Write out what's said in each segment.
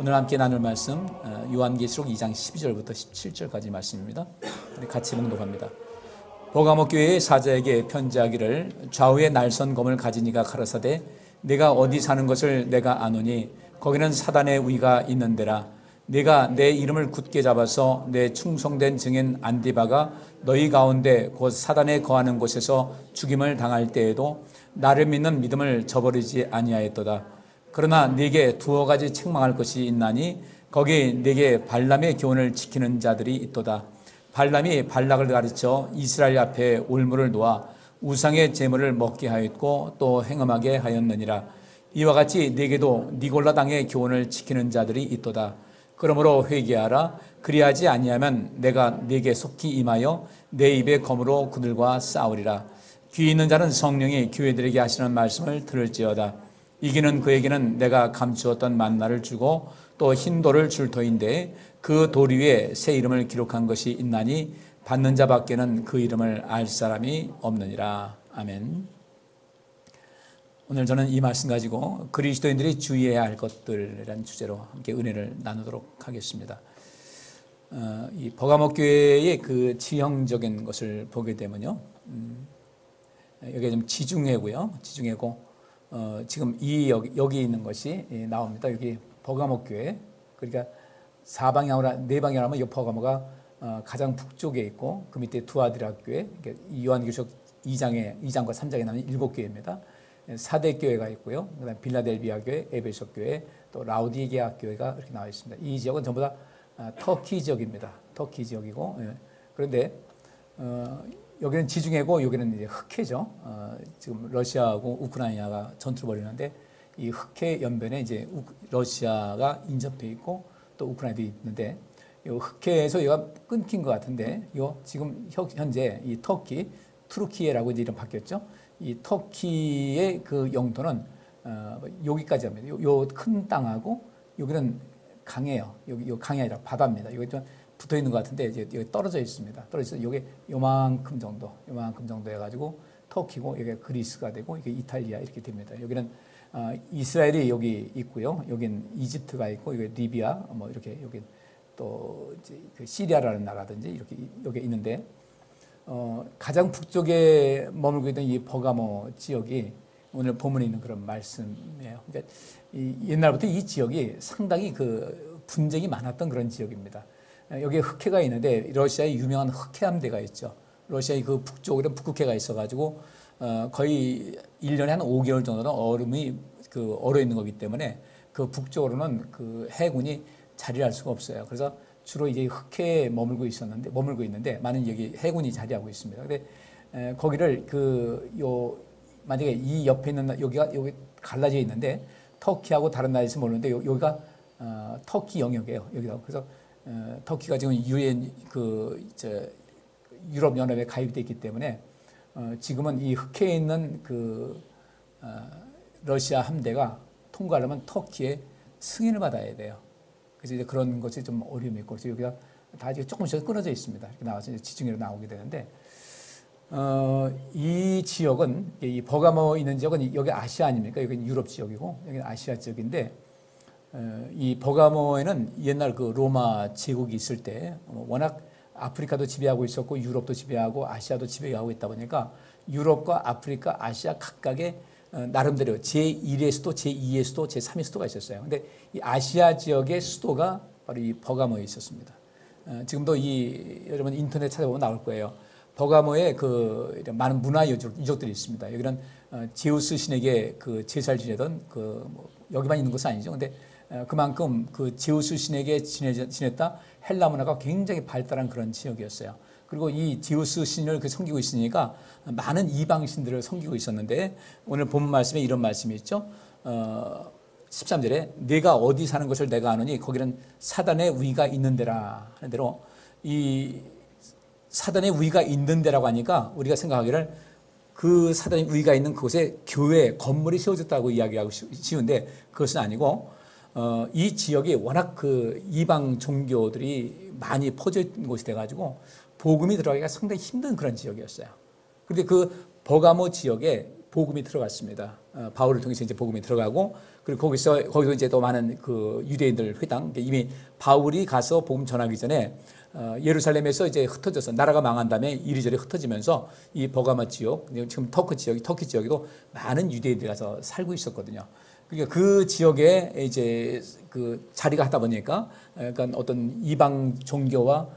오늘 함께 나눌 말씀 요한계시록 2장 12절부터 17절까지 말씀입니다. 우리 같이 봉독합니다. 버가모 교회의 사자에게 편지하기를 좌우에 날선 검을 가진 이가 가라사대 내가 어디 사는 것을 내가 아노니 거기는 사단의 위가 있는 데라. 내가 내 이름을 굳게 잡아서 내 충성된 증인 안디바가 너희 가운데 곧 사단에 거하는 곳에서 죽임을 당할 때에도 나를 믿는 믿음을 저버리지 아니하였도다. 그러나 네게 두어 가지 책망할 것이 있나니 거기 네게 발람의 교훈을 지키는 자들이 있도다. 발람이 발락을 가르쳐 이스라엘 앞에 올무를 놓아 우상의 제물을 먹게 하였고 또 행음하게 하였느니라. 이와 같이 네게도 니골라 당의 교훈을 지키는 자들이 있도다. 그러므로 회개하라. 그리하지 아니하면 내가 네게 속히 임하여 내 입의 검으로 그들과 싸우리라. 귀 있는 자는 성령이 교회들에게 하시는 말씀을 들을지어다. 이기는 그에게는 내가 감추었던 만나를 주고 또 흰 돌을 줄 터인데 그 돌 위에 새 이름을 기록한 것이 있나니 받는 자밖에는 그 이름을 알 사람이 없느니라. 아멘. 오늘 저는 이 말씀 가지고 그리스도인들이 주의해야 할 것들이라는 주제로 함께 은혜를 나누도록 하겠습니다. 이 버가모 교회의 그 지형적인 것을 보게 되면요, 여기 좀 지중해고요, 지중해고 지금 여기 있는 것이 나옵니다. 여기 버가모 교회, 그러니까 네 방향으로 하면 이 버가모가 가장 북쪽에 있고 그 밑에 두아디라 교회, 그러니까 요한계시록 2장과 3장에 나오는 7교회입니다. 4대 교회가 있고요. 그다음 빌라델비아 교회, 에베소 교회, 또 라우디게아 교회가 이렇게 나와 있습니다. 이 지역은 전부 다 터키 지역입니다. 터키 지역이고, 그런데 여기는 지중해고 여기는 이제 흑해죠. 지금 러시아하고 우크라이나가 전투를 벌이는데 이 흑해 연변에 이제 러시아가 인접해 있고 또 우크라이나도 있는데 이 흑해에서 얘가 끊긴 것 같은데 지금 현재 이 터키, 투르키예라고 이제 이름 바뀌었죠. 이 터키의 그 영토는 여기까지 합니다. 요 큰 땅하고 여기는 강해요. 여기 강이 아니라 바다입니다. 여기 좀 붙어 있는 것 같은데 이제 여기 떨어져 있습니다. 떨어져서 여기 요만큼 정도 해가지고 터키고 여기가 그리스가 되고 이게 이탈리아 이렇게 됩니다. 여기는 이스라엘이 여기 있고요. 여긴 이집트가 있고 여기 리비아 뭐 이렇게 여기 또 이제 그 시리아라는 나라든지 이렇게 여기 있는데 가장 북쪽에 머물고 있던 이 버가모 지역이 오늘 본문에 있는 그런 말씀이에요. 그러니까 옛날부터 이 지역이 상당히 그 분쟁이 많았던 그런 지역입니다. 여기에 흑해가 있는데 러시아의 유명한 흑해 함대가 있죠. 러시아의 그 북쪽에는 북극해가 있어가지고 거의 1년에 한 5개월 정도는 얼음이 얼어 있는 거기 때문에 그 북쪽으로는 그 해군이 자리할 수가 없어요. 그래서 주로 이제 흑해에 머물고 있는데 많은 여기 해군이 자리하고 있습니다. 근데 거기를 만약에 이 옆에 있는 여기 갈라져 있는데 터키하고 다른 나라에서 모르는데 여기가 터키 영역이에요. 여기가 그래서 터키가 지금 UN 유럽 연합에 가입되어 있기 때문에 지금은 이 흑해에 있는 러시아 함대가 통과하려면 터키의 승인을 받아야 돼요. 그래서 이제 그런 것이 좀 어려움이 있고, 그래서 여기가 다 이제 조금씩 끊어져 있습니다. 이렇게 나와서 이제 지중해로 나오게 되는데, 이 지역은, 이 버가모 있는 지역은 여기 아시아 아닙니까? 여기는 유럽 지역이고, 여기는 아시아 지역인데, 이 버가모에는 옛날 그 로마 제국이 있을 때 워낙 아프리카도 지배하고 있었고, 유럽도 지배하고, 아시아도 지배하고 있다 보니까 유럽과 아프리카, 아시아 각각의 나름대로 제1의 수도, 제2의 수도, 제3의 수도가 있었어요. 근데 이 아시아 지역의 수도가 바로 이 버가모에 있었습니다. 지금도 여러분 인터넷 찾아보면 나올 거예요. 버가모에 많은 문화 유적들이 있습니다. 여기는 제우스 신에게 제사를 지내던 여기만 있는 것은 아니죠. 근데 그만큼 그 제우스 신에게 지냈다 헬라 문화가 굉장히 발달한 그런 지역이었어요. 그리고 이 제우스 신을 섬기고 있으니까 많은 이방 신들을 섬기고 있었는데 오늘 본 말씀에 이런 말씀이 있죠. 13절에 내가 어디 사는 것을 내가 아노니 거기는 사단의 위가 있는 데라 하는 대로 이 사단의 위가 있는 데라고 하니까 우리가 생각하기를 그 사단의 위가 있는 그곳에 교회 건물이 세워졌다고 이야기하고 쉬운데 그것은 아니고 이 지역이 워낙 그 이방 종교들이 많이 퍼져 있는 곳이 돼가지고 복음이 들어가기가 상당히 힘든 그런 지역이었어요. 그런데 그 버가모 지역에 복음이 들어갔습니다. 바울을 통해서 이제 복음이 들어가고, 그리고 거기서 이제 또 많은 그 유대인들 회당, 이미 바울이 가서 복음 전하기 전에 예루살렘에서 이제 흩어져서 나라가 망한 다음에 이리저리 흩어지면서 이 버가모 지역, 지금 터키 지역에도 많은 유대인들이 가서 살고 있었거든요. 그러니까 그 지역에 이제 그 자리가 하다 보니까 약간 어떤 이방 종교와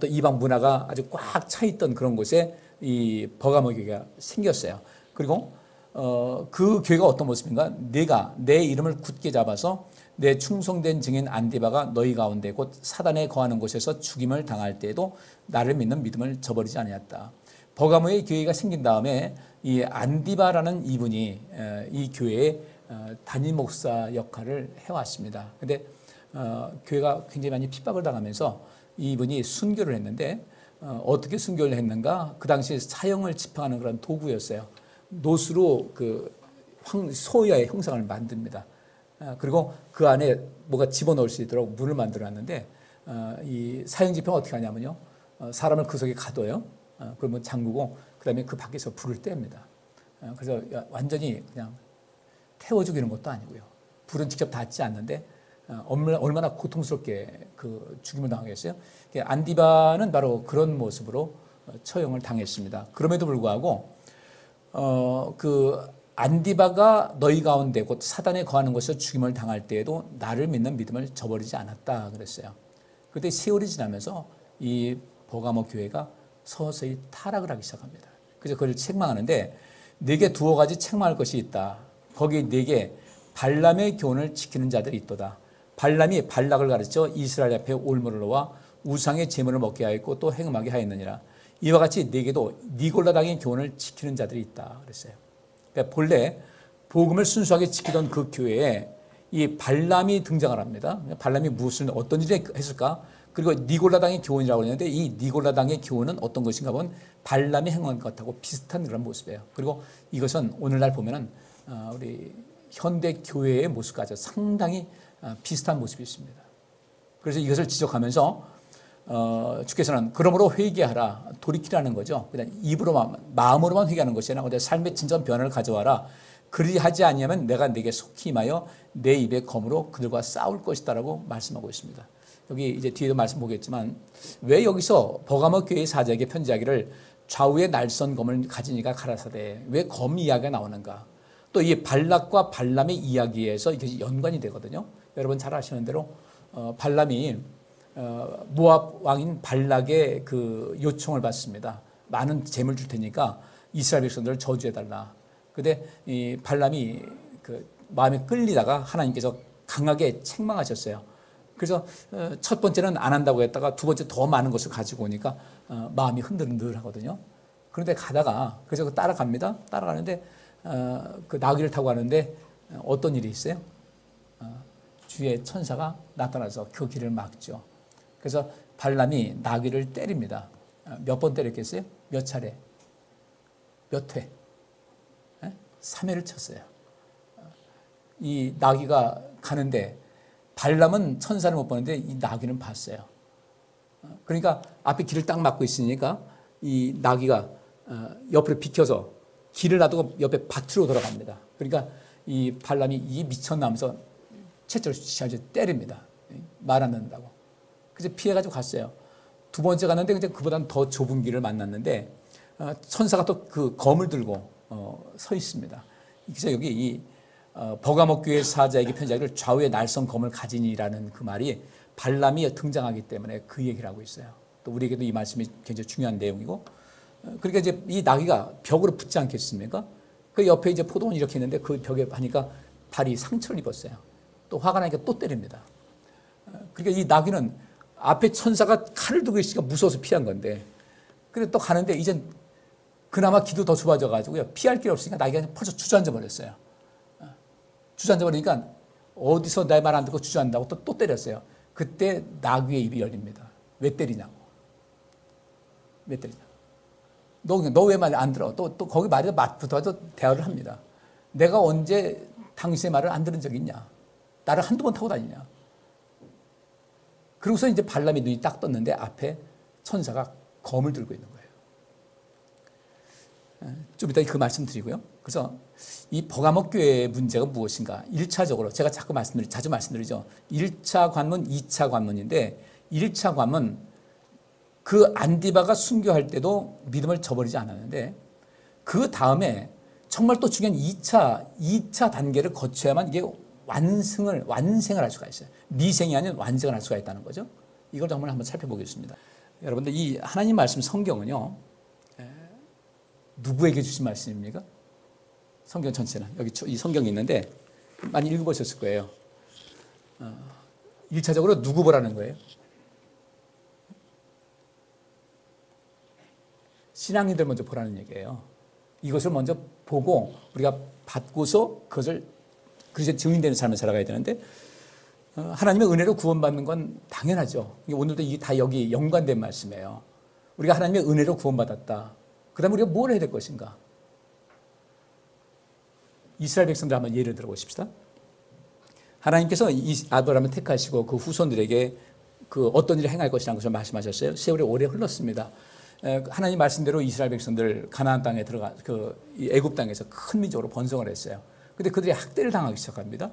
또 이방 문화가 아주 꽉 차 있던 그런 곳에 이 버가모 교회가 생겼어요. 그리고 그 교회가 어떤 모습인가? 내가 내 이름을 굳게 잡아서 내 충성된 증인 안디바가 너희 가운데 곧 사단에 거하는 곳에서 죽임을 당할 때에도 나를 믿는 믿음을 저버리지 아니했다. 버가모의 교회가 생긴 다음에 이 안디바라는 이분이 이 교회의 담임 목사 역할을 해왔습니다. 근데 교회가 굉장히 많이 핍박을 당하면서 이분이 순교를 했는데 어떻게 순교를 했는가? 그 당시 사형을 집행하는 그런 도구였어요. 노수로 그 소야의 형상을 만듭니다. 그리고 그 안에 뭐가 집어넣을 수 있도록 문을 만들어놨는데 이 사형 집행은 어떻게 하냐면요, 사람을 그 속에 가둬요. 그러면 잠그고 그다음에 그 밖에서 불을 뗍니다. 그래서 완전히 그냥 태워 죽이는 것도 아니고요, 불은 직접 닿지 않는데 얼마나 고통스럽게 그 죽임을 당하겠어요. 안디바는 바로 그런 모습으로 처형을 당했습니다. 그럼에도 불구하고 그 안디바가 너희 가운데 곧 사단에 거하는 곳에서 죽임을 당할 때에도 나를 믿는 믿음을 저버리지 않았다 그랬어요. 그때 세월이 지나면서 이 버가모 교회가 서서히 타락을 하기 시작합니다. 그래서 그걸 책망하는데, 네게 두어 가지 책망할 것이 있다. 거기 네게 발람의 교훈을 지키는 자들이 있도다. 발람이 발락을 가르쳐 이스라엘 앞에 올무를 놓아 우상의 제물을 먹게 하였고 또 행음하게 하였느니라. 이와 같이 네게도 니골라당의 교훈을 지키는 자들이 있다 그랬어요. 그러니까 본래 복음을 순수하게 지키던 그 교회에 이 발람이 등장을 합니다. 발람이 무슨 어떤 일을 했을까? 그리고 니골라당의 교훈이라고 했는데 이 니골라당의 교훈은 어떤 것인가 보면 발람이 행한 것하고 비슷한 그런 모습이에요. 그리고 이것은 오늘날 보면은 우리 현대 교회의 모습과 상당히 비슷한 모습이 있습니다. 그래서 이것을 지적하면서 주께서는 그러므로 회개하라, 돌이키라는 거죠. 그냥 입으로만, 마음으로만 회개하는 것이 아니라 내 삶의 진정 변화를 가져와라. 그리하지 아니하면 내가 네게 속히 임하여 내 입의 검으로 그들과 싸울 것이다라고 말씀하고 있습니다. 여기 이제 뒤에도 말씀 보겠지만 왜 여기서 버가모 교회의 사자에게 편지하기를 좌우에 날선 검을 가진 이가 가라사대, 왜 검 이야기가 나오는가? 또 이 발락과 발람의 이야기에서 이게 연관이 되거든요. 여러분 잘 아시는 대로 발람이 모압 왕인 발락의 그 요청을 받습니다. 많은 재물 줄 테니까 이스라엘 백성들을 저주해달라. 근데 이 발람이 그 마음에 끌리다가 하나님께서 강하게 책망하셨어요. 그래서 첫 번째는 안 한다고 했다가 두 번째 더 많은 것을 가지고 오니까 마음이 흔들흔들 하거든요. 그런데 가다가 그래서 따라갑니다. 따라가는데 그 나귀를 타고 가는데 어떤 일이 있어요? 주의 천사가 나타나서 그 길을 막죠. 그래서 발람이 나귀를 때립니다. 몇 번 때렸겠어요? 몇 차례? 몇 회? 3회를 쳤어요. 이 나귀가 가는데 발람은 천사를 못 보는데 이 나귀는 봤어요. 그러니까 앞에 길을 딱 막고 있으니까 이 나귀가 옆으로 비켜서 길을 놔두고 옆에 밭으로 돌아갑니다. 그러니까 이 발람이 이 미쳤나면서 채찍을 때립니다. 말 안 듣는다고. 그래서 피해가지고 갔어요. 두 번째 갔는데 이제 그보다는 더 좁은 길을 만났는데 천사가 또 그 검을 들고 서 있습니다. 그래서 여기 이 버가모 교회 사자에게 편지하기를 좌우에 날선 검을 가지니라는 그 말이 발람이 등장하기 때문에 그 얘기를 하고 있어요. 또 우리에게도 이 말씀이 굉장히 중요한 내용이고, 그러니까 이제 이 나귀가 벽으로 붙지 않겠습니까? 그 옆에 이제 포도원 이렇게 있는데 그 벽에 하니까 발이 상처를 입었어요. 또 화가 나니까 또 때립니다. 그러니까 이 나귀는 앞에 천사가 칼을 두고 있으니까 무서워서 피한 건데, 근데 또 가는데 이젠 그나마 길도 더 좁아져 가지고요, 피할 길 없으니까 나귀가 벌써 주저앉아 버렸어요. 주저앉아 버리니까 어디서 내 말 안 듣고 주저앉다고 또 때렸어요. 그때 나귀의 입이 열립니다. 왜 때리냐고. 왜 때리냐고. 너 왜 말 안 들어? 또 거기 말에 맞붙어서 대화를 합니다. 내가 언제 당신의 말을 안 들은 적이 있냐? 나를 한두 번 타고 다니냐? 그러고서 이제 발람이 눈이 딱 떴는데 앞에 천사가 검을 들고 있는 거예요. 좀 이따 그 말씀 드리고요. 그래서 이 버가모 교회의 문제가 무엇인가? 1차적으로 제가 자주 말씀드리죠. 1차 관문, 2차 관문인데 1차 관문 그 안디바가 순교할 때도 믿음을 저버리지 않았는데 그 다음에 정말 또 중요한 2차 단계를 거쳐야만 이게 완생을 할 수가 있어요. 미생이 아닌 완성을 할 수가 있다는 거죠. 이걸 정말 한번 살펴보겠습니다. 여러분들 이 하나님 말씀 성경은요. 누구에게 주신 말씀입니까? 성경 전체는 여기 이 성경이 있는데 많이 읽어보셨을 거예요. 1차적으로 누구 보라는 거예요? 신앙인들 먼저 보라는 얘기예요. 이것을 먼저 보고 우리가 받고서 그것을 그리스도의 증인되는 삶을 살아가야 되는데 하나님의 은혜로 구원받는 건 당연하죠. 오늘도 이게 다 여기 연관된 말씀이에요. 우리가 하나님의 은혜로 구원받았다. 그 다음에 우리가 뭘 해야 될 것인가? 이스라엘 백성들 한번 예를 들어보십시다. 하나님께서 아브라함을 택하시고 그 후손들에게 그 어떤 일을 행할 것이라는 것을 말씀하셨어요. 세월이 오래 흘렀습니다. 하나님 말씀대로 이스라엘 백성들 가나안 땅에 들어가 애굽 땅에서 큰 민족으로 번성을 했어요. 근데 그들이 학대를 당하기 시작합니다.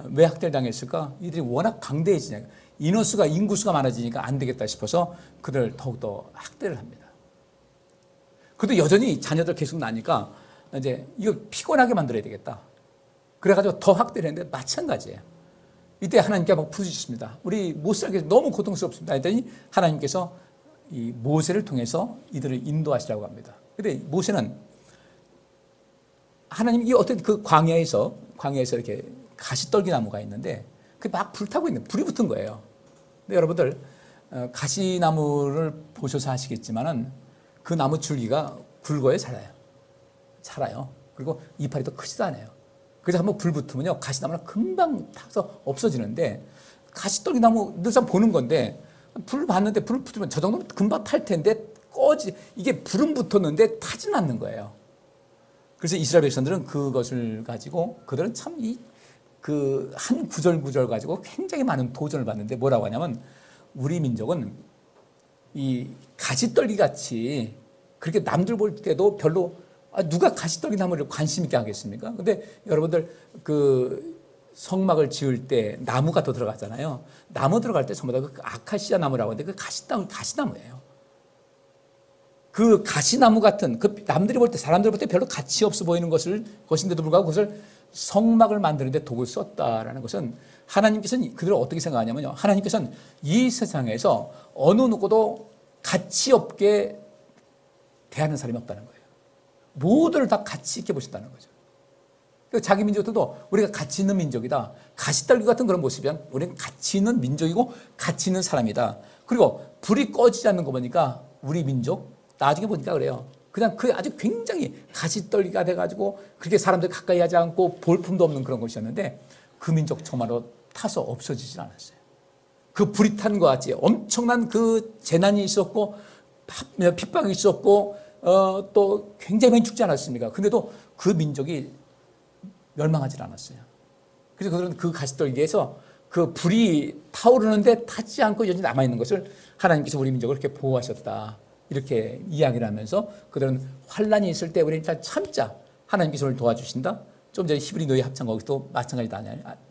왜 학대를 당했을까? 이들이 워낙 강대해지니까 인구수가 많아지니까 안 되겠다 싶어서 그들을 더욱더 학대를 합니다. 그래도 여전히 자녀들 계속 나니까 이제 이거 피곤하게 만들어야 되겠다. 그래가지고 더 학대를 했는데 마찬가지예요. 이때 하나님께 막 부르셨습니다. 우리 못 살게 너무 고통스럽습니다. 했더니 하나님께서 이 모세를 통해서 이들을 인도하시라고 합니다. 근데 모세는 하나님이 어떤 그 광야에서 이렇게 가시떨기 나무가 있는데 그게 막 불타고 있는 불이 붙은 거예요. 근데 여러분들 가시나무를 보셔서 아시겠지만은 그 나무 줄기가 굵어요, 자라요. 그리고 이파리 또 크지도 않아요. 그래서 한번 불 붙으면요 가시나무는 금방 타서 없어지는데 가시떨기 나무 늘상 보는 건데 불 봤는데 불 붙으면 저 정도면 금방 탈 텐데 이게 불은 붙었는데 타진 않는 거예요. 그래서 이스라엘 백성들은 그것을 가지고 그들은 참 그 한 구절 가지고 굉장히 많은 도전을 받는데 뭐라고 하냐면 우리 민족은 이 가시떨기 같이 그렇게 남들 볼 때도 별로 누가 가시떨기 나무를 관심 있게 하겠습니까? 근데 여러분들 그 성막을 지을 때 나무가 더 들어가잖아요. 나무 들어갈 때 전부 다 그 아카시아 나무라고 하는데 그 가시나무예요. 그 가시나무 같은 그 남들이 볼 때 사람들이 볼 때 별로 가치 없어 보이는 것인데도 불구하고 그것을 성막을 만드는데 도구를 썼다라는 것은 하나님께서는 그들을 어떻게 생각하냐면요. 하나님께서는 이 세상에서 어느 누구도 가치 없게 대하는 사람이 없다는 거예요. 모두를 다 가치 있게 보신다는 거죠. 자기 민족들도 우리가 가치 있는 민족이다. 가시떨기 같은 그런 모습이면 우리는 가치 있는 민족이고 가치 있는 사람이다. 그리고 불이 꺼지지 않는 거 보니까 우리 민족 나중에 보니까 그래요. 그냥 그 아주 굉장히 가시떨기가 돼가지고 그렇게 사람들 가까이 하지 않고 볼품도 없는 그런 것이었는데 그 민족 정말로 타서 없어지질 않았어요. 그 불이 탄 것 같이 엄청난 그 재난이 있었고 핍박이 있었고 또 굉장히 많이 죽지 않았습니까? 근데도 그 민족이 멸망하지 않았어요. 그래서 그들은 그 가시떨기에서 그 불이 타오르는데 타지 않고 여전히 남아있는 것을 하나님께서 우리 민족을 이렇게 보호하셨다. 이렇게 이야기를 하면서 그들은 환란이 있을 때 우리는 일단 참자. 하나님께서 우리를 도와주신다. 좀 전에 히브리 노예 합창 거기도 마찬가지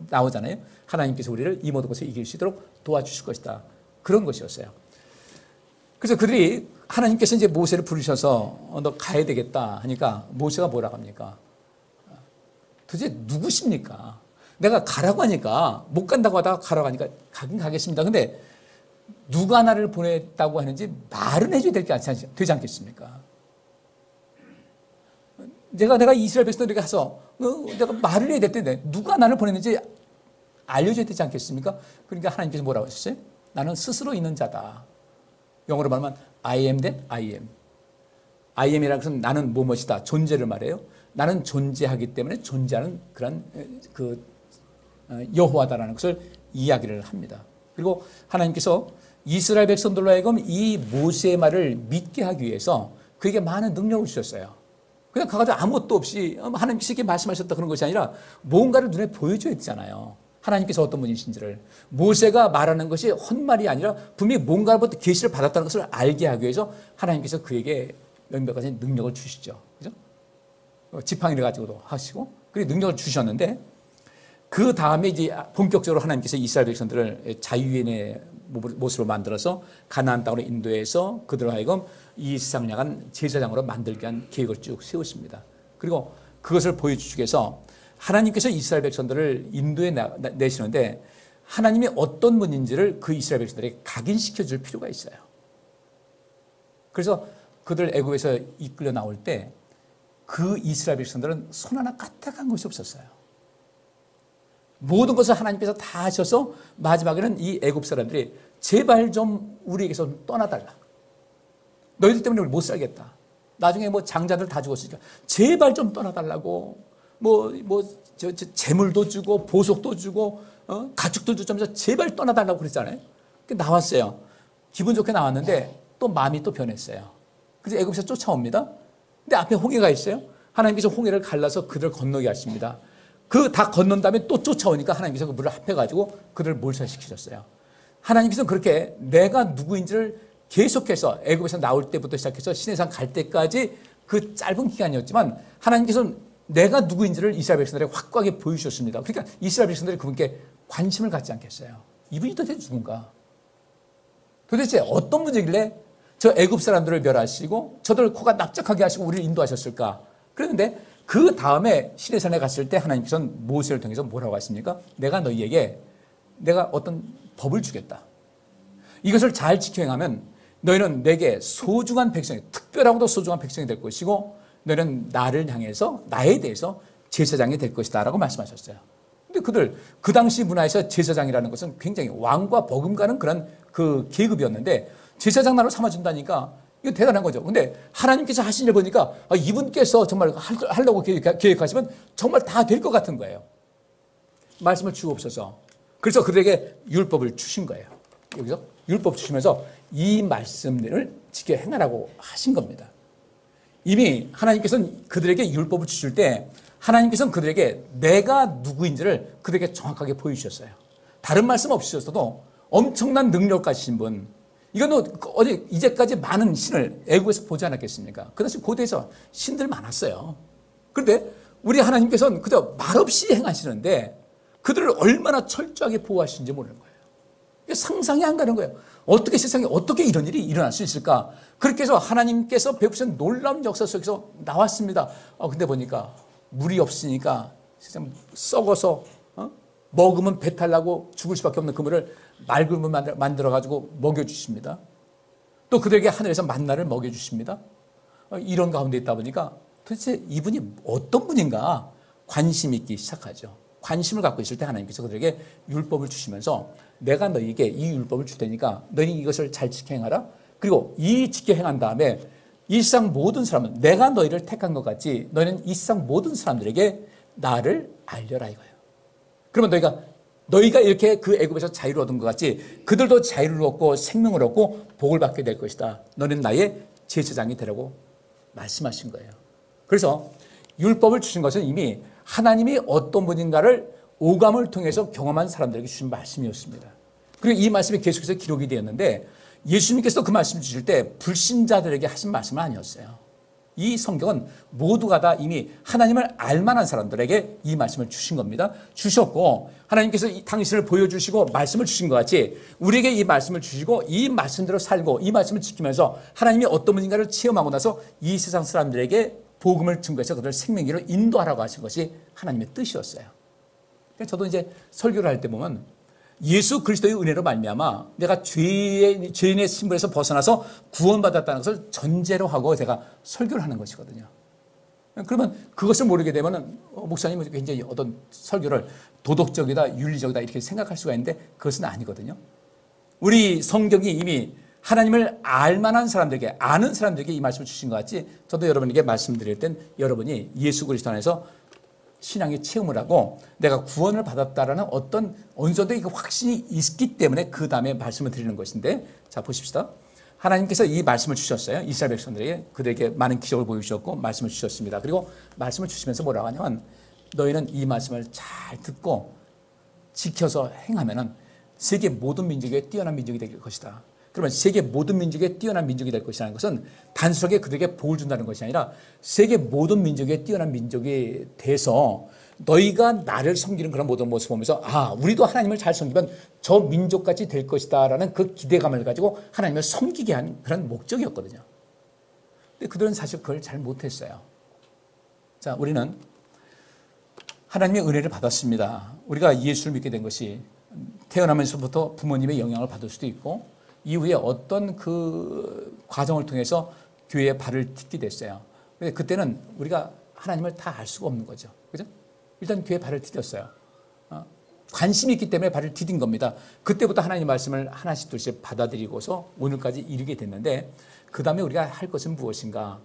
나오잖아요. 하나님께서 우리를 이 모든 것을 이길 수 있도록 도와주실 것이다. 그런 것이었어요. 그래서 그들이 하나님께서 이제 모세를 부르셔서 너 가야 되겠다 하니까 모세가 뭐라고 합니까? 도대체 누구십니까? 내가 가라고 하니까 못 간다고 하다가 가라고 하니까 가긴 가겠습니다. 근데 누가 나를 보냈다고 하는지 말은 해줘야 되지 않겠습니까? 내가 이스라엘 백성들에게 가서 내가 말을 해야 될 텐데 누가 나를 보냈는지 알려줘야 되지 않겠습니까? 그러니까 하나님께서 뭐라고 하셨어요? 나는 스스로 있는 자다. 영어로 말하면 I am that I am. I am이라는 것은 나는 무엇이다. 존재를 말해요. 나는 존재하기 때문에 존재하는 그런 여호와다라는 것을 이야기를 합니다. 그리고 하나님께서 이스라엘 백성들로 하여금 이 모세의 말을 믿게 하기 위해서 그에게 많은 능력을 주셨어요. 그냥 가가지고 아무것도 없이 하나님께서 이렇게 말씀하셨다 그런 것이 아니라 뭔가를 눈에 보여줘야 되잖아요. 하나님께서 어떤 분이신지를. 모세가 말하는 것이 헛말이 아니라 분명히 뭔가로부터 계시를 받았다는 것을 알게 하기 위해서 하나님께서 그에게 몇몇 가지 능력을 주시죠. 그죠? 지팡이를 가지고도 하시고 그리고 능력을 주셨는데 그 다음에 이제 본격적으로 하나님께서 이스라엘 백성들을 자유인의 모습으로 만들어서 가나안 땅으로 인도해서 그들을 하여금 이 세상을 향한 제사장으로 만들게 한 계획을 쭉 세우십니다. 그리고 그것을 보여주시기 위해서 하나님께서 이스라엘 백성들을 인도에 내시는데 하나님이 어떤 분인지를 그 이스라엘 백성들에게 각인시켜 줄 필요가 있어요. 그래서 그들 애굽에서 이끌려 나올 때 그 이스라엘 백성들은 손 하나 까딱한 것이 없었어요. 모든 것을 하나님께서 다 하셔서 마지막에는 이 애굽 사람들이 제발 좀 우리에게서 떠나달라. 너희들 때문에 우리 못 살겠다. 나중에 뭐 장자들 다 죽었으니까 제발 좀 떠나달라고 재물도 주고 보석도 주고 가축들도 주면서 제발 떠나달라고 그랬잖아요. 나왔어요. 기분 좋게 나왔는데 또 마음이 또 변했어요. 그래서 애굽에서 쫓아옵니다. 근데 앞에 홍해가 있어요. 하나님께서 홍해를 갈라서 그들을 건너게 하십니다. 그 다 건넌 다음에 또 쫓아오니까 하나님께서 그 물을 합해가지고 그들을 몰살시키셨어요. 하나님께서는 그렇게 내가 누구인지를 계속해서 애굽에서 나올 때부터 시작해서 시내산 갈 때까지 그 짧은 기간이었지만 하나님께서는 내가 누구인지를 이스라엘 백성들에게 확고하게 보여주셨습니다. 그러니까 이스라엘 백성들이 그분께 관심을 갖지 않겠어요. 이분이 도대체 누군가? 도대체 어떤 분이길래 저 애굽 사람들을 멸하시고 저들 코가 납작하게 하시고 우리를 인도하셨을까? 그런데 그 다음에 시내산에 갔을 때 하나님께서는 모세를 통해서 뭐라고 하십니까? 내가 너희에게 내가 어떤 법을 주겠다. 이것을 잘 지켜 행하면 너희는 내게 소중한 백성이, 특별하고도 소중한 백성이 될 것이고 너희는 나를 향해서 나에 대해서 제사장이 될 것이다 라고 말씀하셨어요. 근데 그들 그 당시 문화에서 제사장이라는 것은 굉장히 왕과 버금가는 그런 그 계급이었는데 제사장 나로 삼아준다니까 이거 대단한 거죠. 근데 하나님께서 하신 일 보니까 이분께서 정말 하려고 계획하시면 정말 다 될 것 같은 거예요. 말씀을 주옵소서. 그래서 그들에게 율법을 주신 거예요. 여기서 율법 주시면서 이 말씀들을 지켜 행하라고 하신 겁니다. 이미 하나님께서는 그들에게 율법을 주실 때 하나님께서는 그들에게 내가 누구인지를 그들에게 정확하게 보여주셨어요. 다른 말씀 없으셨어도 엄청난 능력 가지신 분, 이건 어제 이제까지 많은 신을 애국에서 보지 않았겠습니까? 그 당시 고대에서 신들 많았어요. 그런데 우리 하나님께서는 그저 말없이 행하시는데 그들을 얼마나 철저하게 보호하시는지 모르는 거예요. 상상이 안 가는 거예요. 어떻게 세상에 어떻게 이런 일이 일어날 수 있을까? 그렇게 해서 하나님께서 베푸신 놀라운 역사 속에서 나왔습니다. 근데 보니까 물이 없으니까 세상 썩어서 먹으면 배탈 나고 죽을 수밖에 없는 그물을 맑은 물 만들어가지고 먹여주십니다. 또 그들에게 하늘에서 만나를 먹여주십니다. 이런 가운데 있다 보니까 도대체 이분이 어떤 분인가 관심 있기 시작하죠. 관심을 갖고 있을 때 하나님께서 그들에게 율법을 주시면서 내가 너희에게 이 율법을 줄 테니까 너희 이것을 잘 지켜 행하라. 그리고 이 지켜 행한 다음에 이 세상 모든 사람은 내가 너희를 택한 것 같이 너희는 이 세상 모든 사람들에게 나를 알려라 이거예요. 그러면 너희가 이렇게 그 애굽에서 자유를 얻은 것 같이 그들도 자유를 얻고 생명을 얻고 복을 받게 될 것이다. 너는 나의 제사장이 되라고 말씀하신 거예요. 그래서 율법을 주신 것은 이미 하나님이 어떤 분인가를 오감을 통해서 경험한 사람들에게 주신 말씀이었습니다. 그리고 이 말씀이 계속해서 기록이 되었는데 예수님께서 그 말씀을 주실 때 불신자들에게 하신 말씀은 아니었어요. 이 성경은 모두가 다 이미 하나님을 알만한 사람들에게 이 말씀을 주신 겁니다. 주셨고 하나님께서 당신을 보여주시고 말씀을 주신 것 같이 우리에게 이 말씀을 주시고 이 말씀대로 살고 이 말씀을 지키면서 하나님이 어떤 분인가를 체험하고 나서 이 세상 사람들에게 복음을 증거해서 그들을 생명기로 인도하라고 하신 것이 하나님의 뜻이었어요. 저도 이제 설교를 할 때 보면 예수 그리스도의 은혜로 말미암아 내가 죄인의 신분에서 벗어나서 구원받았다는 것을 전제로 하고 제가 설교를 하는 것이거든요. 그러면 그것을 모르게 되면 목사님은 굉장히 어떤 설교를 도덕적이다, 윤리적이다 이렇게 생각할 수가 있는데 그것은 아니거든요. 우리 성경이 이미 하나님을 알만한 사람들에게, 아는 사람들에게 이 말씀을 주신 것 같이 저도 여러분에게 말씀드릴 땐 여러분이 예수 그리스도 안에서 신앙의 체험을 하고 내가 구원을 받았다라는 어떤 어느 정도의 확신이 있기 때문에 그 다음에 말씀을 드리는 것인데, 자 보십시다. 하나님께서 이 말씀을 주셨어요. 이스라엘 백성들에게, 그들에게 많은 기적을 보여주셨고 말씀을 주셨습니다. 그리고 말씀을 주시면서 뭐라고 하냐면 너희는 이 말씀을 잘 듣고 지켜서 행하면은 세계 모든 민족에 뛰어난 민족이 될 것이다. 그러면 세계 모든 민족의 뛰어난 민족이 될 것이라는 것은 단순하게 그들에게 복을 준다는 것이 아니라 세계 모든 민족의 뛰어난 민족이 돼서 너희가 나를 섬기는 그런 모든 모습을 보면서 우리도 하나님을 잘 섬기면 저 민족같이 될 것이다라는 그 기대감을 가지고 하나님을 섬기게 한 그런 목적이었거든요. 근데 그들은 사실 그걸 잘 못했어요. 자, 우리는 하나님의 은혜를 받았습니다. 우리가 예수를 믿게 된 것이 태어나면서부터 부모님의 영향을 받을 수도 있고 이후에 어떤 그 과정을 통해서 교회에 발을 딛게 됐어요. 근데 그때는 우리가 하나님을 다 알 수가 없는 거죠. 그죠? 일단 교회에 발을 디뎠어요. 관심이 있기 때문에 발을 디딘 겁니다. 그때부터 하나님 말씀을 하나씩 둘씩 받아들이고서 오늘까지 이르게 됐는데 그 다음에 우리가 할 것은 무엇인가?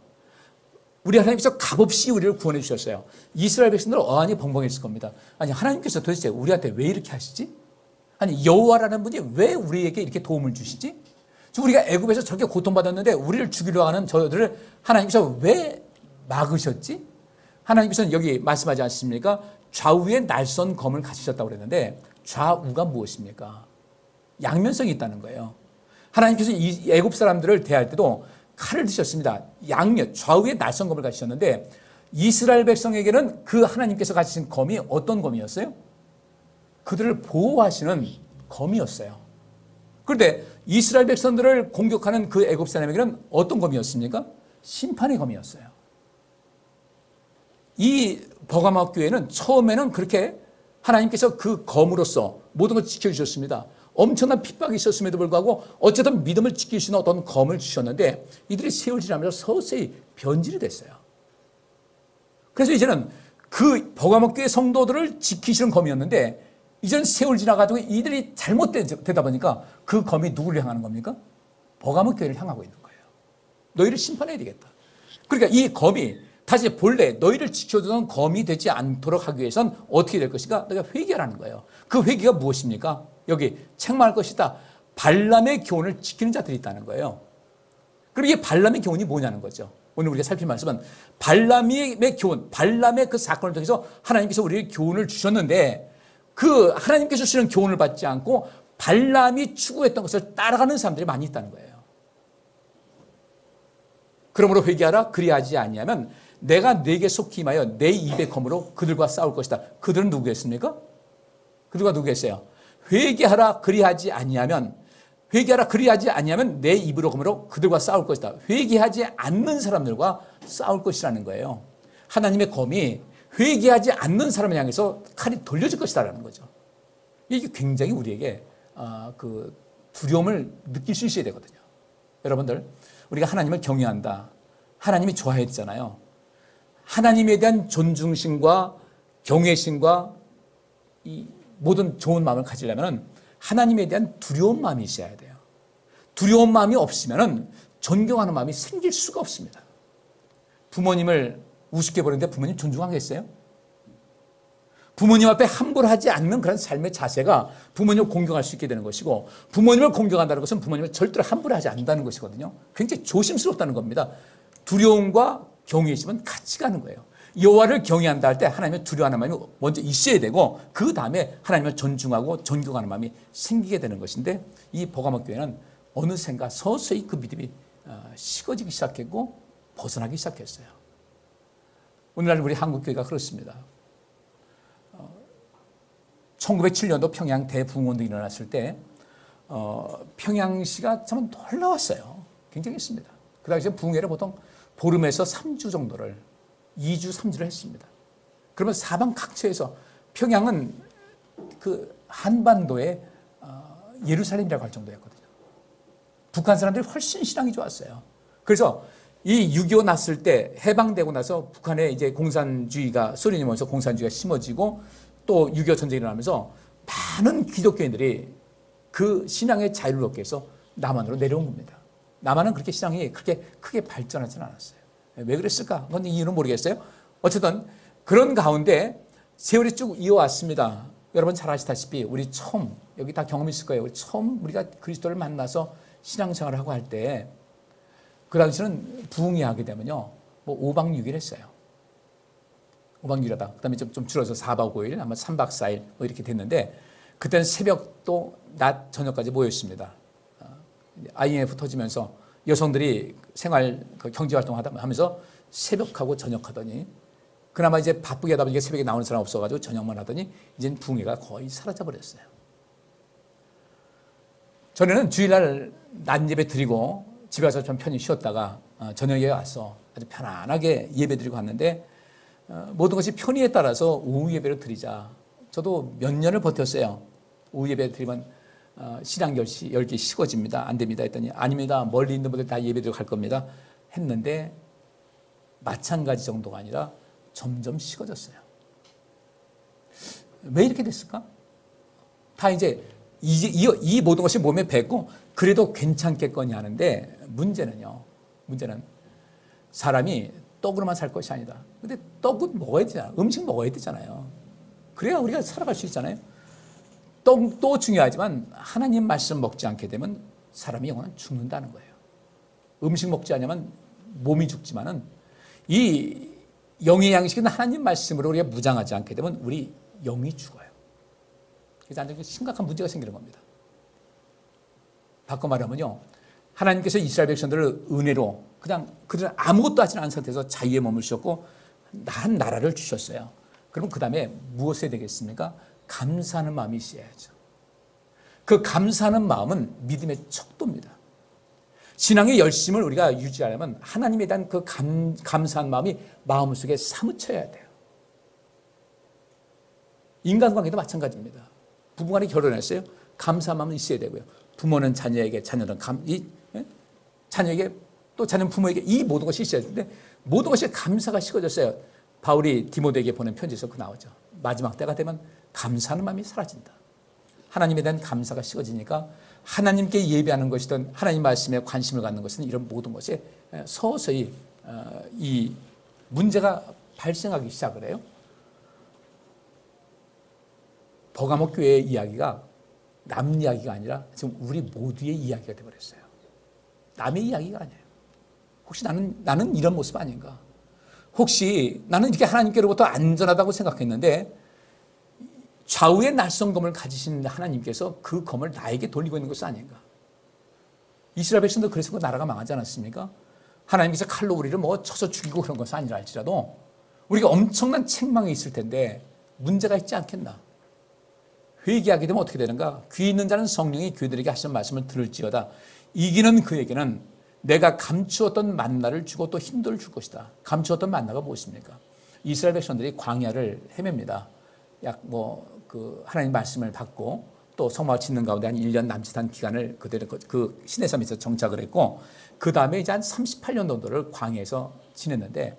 우리 하나님께서 값없이 우리를 구원해 주셨어요. 이스라엘 백성들은 어안이 벙벙했을 겁니다. 아니 하나님께서 도대체 우리한테 왜 이렇게 하시지? 아니 여호와라는 분이 왜 우리에게 이렇게 도움을 주시지? 우리가 애굽에서 저렇게 고통받았는데 우리를 죽이려 하는 저들을 하나님께서 왜 막으셨지? 하나님께서는 여기 말씀하지 않습니까? 좌우에 날선 검을 가지셨다고 그랬는데 좌우가 무엇입니까? 양면성이 있다는 거예요. 하나님께서 이 애굽 사람들을 대할 때도 칼을 드셨습니다. 양면, 좌우에 날선 검을 가지셨는데 이스라엘 백성에게는 그 하나님께서 가지신 검이 어떤 검이었어요? 그들을 보호하시는 검이었어요. 그런데 이스라엘 백성들을 공격하는 그 애굽 사람에게는 어떤 검이었습니까? 심판의 검이었어요. 이 버가모 교회는 처음에는 그렇게 하나님께서 그 검으로서 모든 걸 지켜주셨습니다. 엄청난 핍박이 있었음에도 불구하고 어쨌든 믿음을 지킬 수 있는 어떤 검을 주셨는데 이들이 세월 지나면서 서서히 변질이 됐어요. 그래서 이제는 그 버가모 교회 성도들을 지키시는 검이었는데 이제는 세월 지나가지고 이들이 잘못되다 보니까 그 검이 누구를 향하는 겁니까? 버가모 교회를 향하고 있는 거예요. 너희를 심판해야 되겠다. 그러니까 이 검이 다시 본래 너희를 지켜주는 검이 되지 않도록 하기 위해서는 어떻게 될 것인가? 너희가 회개하라는 거예요. 그 회개가 무엇입니까? 여기 책망할 것이다. 발람의 교훈을 지키는 자들이 있다는 거예요. 그럼 이 발람의 교훈이 뭐냐는 거죠. 오늘 우리가 살필 말씀은 발람의 교훈, 발람의 그 사건을 통해서 하나님께서 우리에게 교훈을 주셨는데 그 하나님께서 주시는 교훈을 받지 않고 발람이 추구했던 것을 따라가는 사람들이 많이 있다는 거예요. 그러므로 회개하라. 그리하지 아니하면 내가 네게 속히 임하여 내 입의 검으로 그들과 싸울 것이다. 그들은 누구겠습니까? 그들과 누구겠어요? 회개하라. 그리하지 아니하면 회개하라. 그리하지 아니하면 내 입으로 검으로 그들과 싸울 것이다. 회개하지 않는 사람들과 싸울 것이라는 거예요. 하나님의 검이 회개하지 않는 사람을 향해서 칼이 돌려질 것이다라는 거죠. 이게 굉장히 우리에게 그 두려움을 느낄 수 있어야 되거든요. 여러분들, 우리가 하나님을 경외한다. 하나님이 좋아했잖아요. 하나님에 대한 존중심과 경외심과 이 모든 좋은 마음을 가지려면 하나님에 대한 두려운 마음이 있어야 돼요. 두려운 마음이 없으면 존경하는 마음이 생길 수가 없습니다. 부모님을 우습게 보는데 부모님 존중하겠어요? 부모님 앞에 함부로 하지 않는 그런 삶의 자세가 부모님을 공경할 수 있게 되는 것이고 부모님을 공경한다는 것은 부모님을 절대로 함부로 하지 않는다는 것이거든요. 굉장히 조심스럽다는 겁니다. 두려움과 경외심은 같이 가는 거예요. 여호와를 경외한다 할 때 하나님을 두려워하는 마음이 먼저 있어야 되고 그 다음에 하나님을 존중하고 존경하는 마음이 생기게 되는 것인데 이 버가모 교회는 어느샌가 서서히 그 믿음이 식어지기 시작했고 벗어나기 시작했어요. 오늘날 우리 한국교회가 그렇습니다. 1907년도 평양 대부흥운동이 일어났을 때 평양시가 참 놀라웠어요. 굉장했습니다. 그 당시에 부흥회를 보통 보름에서 3주 정도를 2주, 3주를 했습니다. 그러면 사방 각처에서 평양은 그 한반도의 예루살렘이라고 할 정도였거든요. 북한 사람들이 훨씬 신앙이 좋았어요. 그래서 이 6.25 났을 때 해방되고 나서 북한에 이제 공산주의가 소련이 먼저 공산주의가 심어지고 또 6.25 전쟁이 일어나면서 많은 기독교인들이 그 신앙의 자유를 얻기 위해서 남한으로 내려온 겁니다. 남한은 그렇게 신앙이 그렇게 크게 발전하지는 않았어요. 왜 그랬을까? 그건 이유는 모르겠어요. 어쨌든 그런 가운데 세월이 쭉 이어왔습니다. 여러분 잘 아시다시피 우리 처음 여기 다 경험 있을 거예요. 우리 처음 우리가 그리스도를 만나서 신앙생활을 하고 할 때 그 당시는 부흥회 하게 되면요. 뭐 5박 6일 했어요. 5박 6일 하다. 그 다음에 좀 줄어서 4박 5일, 아마 3박 4일 뭐 이렇게 됐는데 그때는 새벽도 낮 저녁까지 모였습니다. IMF 터지면서 여성들이 생활 경제 활동 하면서 새벽하고 저녁하더니 그나마 이제 바쁘게 하다 보니까 새벽에 나오는 사람 없어가지고 저녁만 하더니 이제는 붕괴가 거의 사라져 버렸어요. 전에는 주일날 낮 예배 드리고 집에 와서 좀 편히 쉬었다가 저녁에 와서 아주 편안하게 예배 드리고 갔는데 모든 것이 편의에 따라서 오후 예배를 드리자. 저도 몇 년을 버텼어요. 오후 예배 드리면 신앙 10개 식어집니다. 안 됩니다 했더니 아닙니다. 멀리 있는 분들 다 예배 드리고 갈 겁니다 했는데 마찬가지 정도가 아니라 점점 식어졌어요. 왜 이렇게 됐을까? 다 이제 이 모든 것이 몸에 배고 그래도 괜찮겠거니 하는데 문제는 사람이 떡으로만 살 것이 아니다. 근데 떡은 먹어야 되잖아요. 음식 먹어야 되잖아요. 그래야 우리가 살아갈 수 있잖아요. 떡도 중요하지만 하나님 말씀 먹지 않게 되면 사람이 영원히 죽는다는 거예요. 음식 먹지 않으면 몸이 죽지만은 이 영의 양식은 하나님 말씀으로 우리가 무장하지 않게 되면 우리 영이 죽어요. 그래서 아주 심각한 문제가 생기는 겁니다. 바꿔 말하면요, 하나님께서 이스라엘 백성들을 은혜로 그냥 그들은 아무것도 하지 않은 상태에서 자유의 몸을 주셨고 한 나라를 주셨어요. 그럼 그 다음에 무엇이 되겠습니까? 감사하는 마음이 있어야죠. 그 감사하는 마음은 믿음의 척도입니다. 신앙의 열심을 우리가 유지하려면 하나님에 대한 그 감사한 마음이 마음속에 사무쳐야 돼요. 인간관계도 마찬가지입니다. 부부간에 결혼했어요. 감사한 마음은 있어야 되고요. 부모는 자녀에게, 자녀는 자녀에게, 또 자녀는 부모에게 이 모든 것이 있어야 되는데 모든 것이 감사가 식어졌어요. 바울이 디모데에게 보낸 편지에서 그 나오죠. 마지막 때가 되면 감사하는 마음이 사라진다. 하나님에 대한 감사가 식어지니까 하나님께 예배하는 것이든 하나님 말씀에 관심을 갖는 것이든 이런 모든 것에 서서히 이 문제가 발생하기 시작을 해요. 버가모 교회의 이야기가 남 이야기가 아니라 지금 우리 모두의 이야기가 되어버렸어요. 남의 이야기가 아니에요. 혹시 나는 이런 모습 아닌가? 혹시 나는 이렇게 하나님께로부터 안전하다고 생각했는데 좌우의 날성검을 가지신 하나님께서 그 검을 나에게 돌리고 있는 것은 아닌가? 이스라엘 백성도 그래서 그 나라가 망하지 않았습니까? 하나님께서 칼로 우리를 뭐 쳐서 죽이고 그런 것은 아니라 할지라도 우리가 엄청난 책망이 있을 텐데 문제가 있지 않겠나? 회개하게 되면 어떻게 되는가? 귀 있는 자는 성령이 그들에게 하시는 말씀을 들을지어다. 이기는 그에게는 내가 감추었던 만나를 주고 또 힘도 줄 것이다. 감추었던 만나가 무엇입니까? 이스라엘 백성들이 광야를 헤맵니다. 하나님 말씀을 받고 또 성막을 짓는 가운데 한 1년 남짓한 기간을 그들은 그 시내섬에서 정착을 했고 그 다음에 이제 한 38년 정도를 광야에서 지냈는데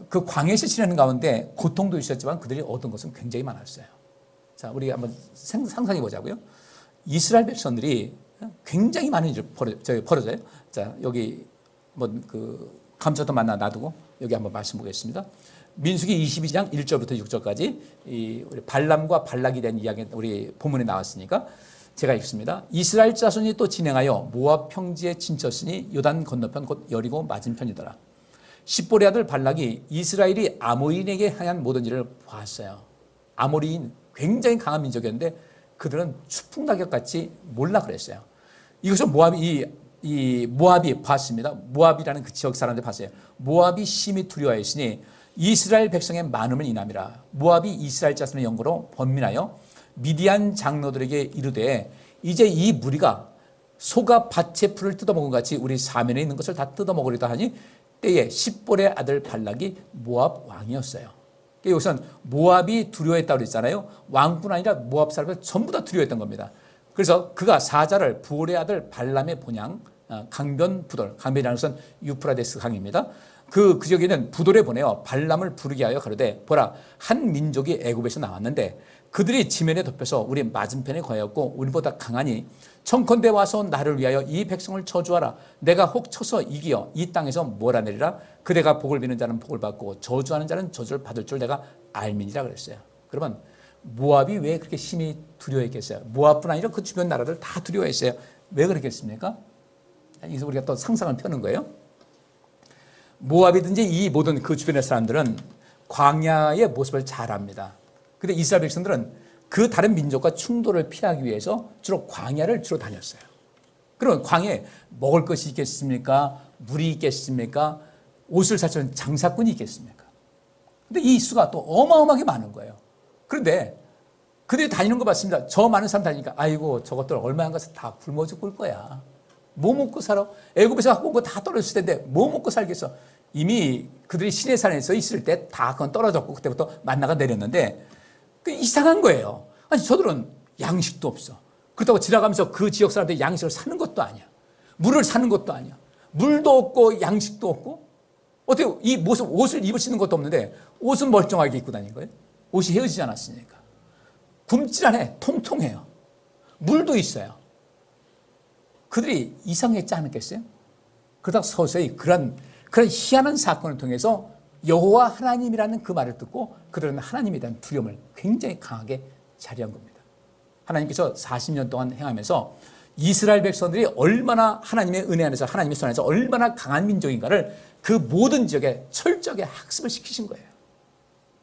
그 광야에서 지내는 가운데 고통도 있었지만 그들이 얻은 것은 굉장히 많았어요. 자, 우리 한번 상상해 보자고요. 이스라엘 백성들이 굉장히 많은 일을 벌어져요. 자, 여기 감췄던 만나 놔두고 여기 한번 말씀 보겠습니다. 민수기 22장 1절부터 6절까지 우리 발람과 발락이 된 이야기 우리 본문에 나왔으니까 제가 읽습니다. 이스라엘 자손이 또 진행하여 모압 평지에 진쳤으니 요단 건너편 곧 여리고 맞은편이더라. 십볼의 아들 발락이 이스라엘이 아모리인에게 향한 모든 일을 보았어요. 아모리인 굉장히 강한 민족이었는데 그들은 추풍낙엽같이 몰라 그랬어요. 이것을 모압이 봤습니다. 모압이라는 그 지역 사람들이 봤어요. 모압이 심히 두려워했으니 이스라엘 백성의 많음을 인함이라. 모압이 이스라엘 자손의 영거로 번민하여 미디안 장로들에게 이르되 이제 이 무리가 소가 밭의 풀을 뜯어먹은 같이 우리 사면에 있는 것을 다 뜯어먹으리다 하니 때에 십볼의 아들 발락이 모압 왕이었어요. 여기서는 모압이 두려워했다고 그랬잖아요. 왕뿐 아니라 모압 사람들 전부 다 두려워했던 겁니다. 그래서 그가 사자를 부올의 아들 발람의 본향 강변 부돌, 강변이라는 것은 유프라데스 강입니다. 그 지역에는 부돌에 보내어 발람을 부르게 하여 가로되 보라 한 민족이 애굽에서 나왔는데 그들이 지면에 덮여서 우리 맞은편에 거하였고 우리보다 강하니 청컨대 와서 나를 위하여 이 백성을 저주하라. 내가 혹 쳐서 이기어 이 땅에서 몰아내리라. 그대가 복을 비는 자는 복을 받고 저주하는 자는 저주를 받을 줄 내가 알미니라 그랬어요. 그러면 모압이 왜 그렇게 심히 두려워했겠어요? 모압뿐 아니라 그 주변 나라들 다 두려워했어요. 왜 그랬겠습니까? 여기서 우리가 또 상상을 펴는 거예요. 모압이든지 이 모든 그 주변의 사람들은 광야의 모습을 잘 압니다. 근데 이스라엘 백성들은 그 다른 민족과 충돌을 피하기 위해서 주로 광야를 주로 다녔어요. 그러면 광야에 먹을 것이 있겠습니까? 물이 있겠습니까? 옷을 살 수 있는 장사꾼이 있겠습니까? 근데 이 수가 또 어마어마하게 많은 거예요. 그런데 그들이 다니는 거 봤습니다. 저 많은 사람 다니니까 아이고 저것들 얼마 안 가서 다 굶어 죽을 거야. 뭐 먹고 살아? 애굽에서 갖고 온 거 다 떨어졌을 텐데 뭐 먹고 살겠어? 이미 그들이 시내산에서 있을 때 다 그건 떨어졌고 그때부터 만나가 내렸는데 이상한 거예요. 아니 저들은 양식도 없어. 그렇다고 지나가면서 그 지역 사람들이 양식을 사는 것도 아니야. 물을 사는 것도 아니야. 물도 없고 양식도 없고 어떻게 이 모습 옷을 입을 수 있는 것도 없는데 옷은 멀쩡하게 입고 다닌 거예요. 옷이 헤어지지 않았으니까. 굶질 않아. 통통해요. 물도 있어요. 그들이 이상했지 않았겠어요? 그러다 서서히 그런 희한한 사건을 통해서 여호와 하나님이라는 그 말을 듣고 그들은 하나님에 대한 두려움을 굉장히 강하게 자리한 겁니다. 하나님께서 40년 동안 행하면서 이스라엘 백성들이 얼마나 하나님의 은혜 안에서 하나님의 손 안에서 얼마나 강한 민족인가를 그 모든 지역에 철저하게 학습을 시키신 거예요.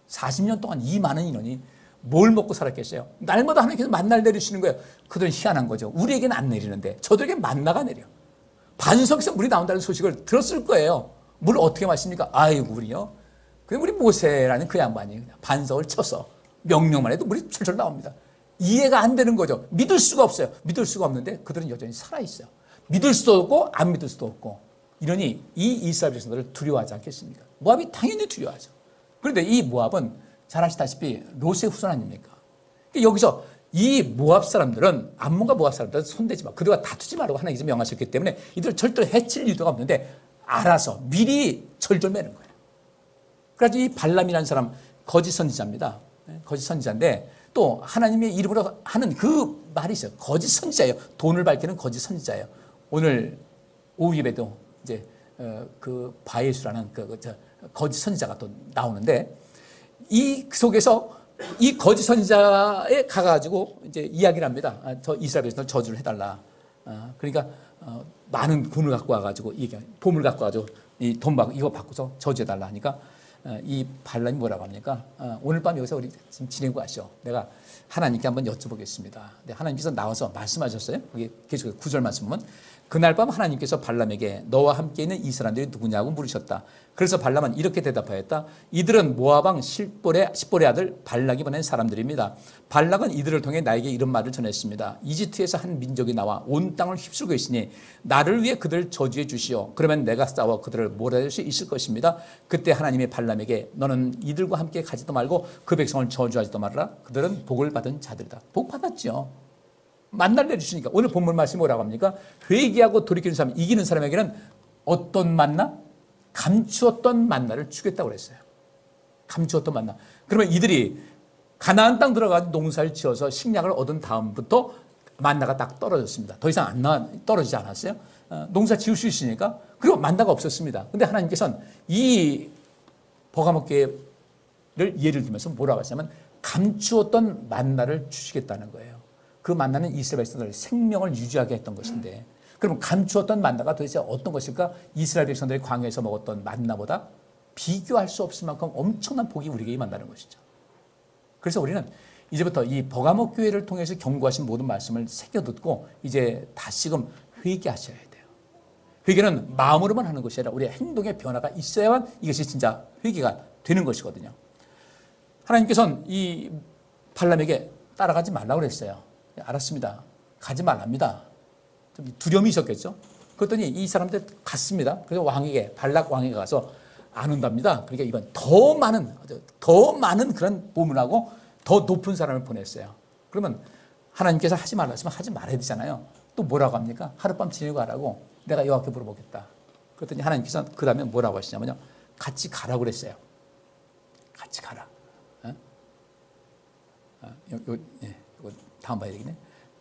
40년 동안 이 많은 인원이 뭘 먹고 살았겠어요? 날마다 하나님께서 만나를 내리시는 거예요. 그들은 희한한 거죠. 우리에게는 안 내리는데 저들에게 만나가 내려. 반석에서 물이 나온다는 소식을 들었을 거예요. 물을 어떻게 마십니까? 아이고 우리요. 그냥 우리 모세라는 그 양반이 반석을 쳐서 명령만 해도 물이 철철 나옵니다. 이해가 안 되는 거죠. 믿을 수가 없어요. 믿을 수가 없는데 그들은 여전히 살아있어요. 믿을 수도 없고 안 믿을 수도 없고 이러니 이 이스라엘 백성들을 두려워하지 않겠습니까? 모압이 당연히 두려워하죠. 그런데 이 모압은 잘 아시다시피 롯의 후손 아닙니까? 여기서 이 모압 사람들은 암몬과 모압 사람들은 손대지 마. 그들과 다투지 말라고 하나님께서 명하셨기 때문에 이들 절대로 해칠 의도가 없는데 알아서 미리 절절 매는 거예요. 그래서 이 발람이라는 사람 거짓 선지자입니다. 거짓 선지자인데 또 하나님의 이름으로 하는 그 말이 있어요. 거짓 선지자예요. 돈을 밝히는 거짓 선지자예요. 오늘 오후 예배도 이제 그 바예수라는 거짓 선지자가 또 나오는데 이 속에서 이 거짓 선지자에 가가지고 이제 이야기를 합니다. 저 이스라엘에서 저주를 해달라. 그러니까 많은 돈을 갖고 와가지고 보물 갖고 와가지고 이 돈 받고 이거 받고서 저주해달라 하니까 이 발람이 뭐라고 합니까? 오늘 밤 여기서 우리 지금 지내고 가시오. 내가 하나님께 한번 여쭤보겠습니다. 근데 하나님께서 나와서 말씀하셨어요. 거기 계속 9절 말씀 보면 그날 밤 하나님께서 발람에게 너와 함께 있는 이 사람들이 누구냐고 물으셨다. 그래서 발람은 이렇게 대답하였다. 이들은 모압왕 십볼의 아들 발락이 보낸 사람들입니다. 발락은 이들을 통해 나에게 이런 말을 전했습니다. 이집트에서 한 민족이 나와 온 땅을 휩쓸고 있으니 나를 위해 그들을 저주해 주시오. 그러면 내가 싸워 그들을 몰아낼 수 있을 것입니다. 그때 하나님이 발람에게 너는 이들과 함께 가지도 말고 그 백성을 저주하지도 말아라. 그들은 복을 받은 자들이다. 복 받았죠. 만나를 내주시니까 오늘 본문 말씀이 뭐라고 합니까? 회개하고 돌이키는 사람, 이기는 사람에게는 어떤 만나? 감추었던 만나를 주겠다고 그랬어요. 감추었던 만나. 그러면 이들이 가나안 땅 들어가서 농사를 지어서 식량을 얻은 다음부터 만나가 딱 떨어졌습니다. 더 이상 떨어지지 않았어요. 농사 지을 수 있으니까. 그리고 만나가 없었습니다. 근데 하나님께서는 이 버가목 교회를 예를 들면서 뭐라고 하시냐면 감추었던 만나를 주시겠다는 거예요. 그 만나는 이스라엘 백성들의 생명을 유지하게 했던 것인데 그럼 감추었던 만나가 도대체 어떤 것일까? 이스라엘 백성들이 광야에서 먹었던 만나보다 비교할 수 없을 만큼 엄청난 복이 우리에게 임한다는 것이죠. 그래서 우리는 이제부터 이 버가목 교회를 통해서 경고하신 모든 말씀을 새겨 듣고 이제 다시금 회개하셔야 돼요. 회개는 마음으로만 하는 것이 아니라 우리의 행동의 변화가 있어야만 이것이 진짜 회개가 되는 것이거든요. 하나님께서는 이 발람에게 따라가지 말라고 그랬어요. 알았습니다. 가지 말랍니다. 좀 두려움이 있었겠죠. 그랬더니 이 사람들 갔습니다. 그래서 발락 왕에게 가서 안 온답니다. 그러니까 이건 더 많은 그런 보문하고 더 높은 사람을 보냈어요. 그러면 하나님께서 하지 말라 하시면 하지 말아야 되잖아요. 또 뭐라고 합니까? 하룻밤 지내고 가라고 내가 여호와께 물어보겠다. 그랬더니 하나님께서 그 다음에 뭐라고 하시냐면요. 같이 가라고 그랬어요. 같이 가라. 이거 다음 봐야 되겠네.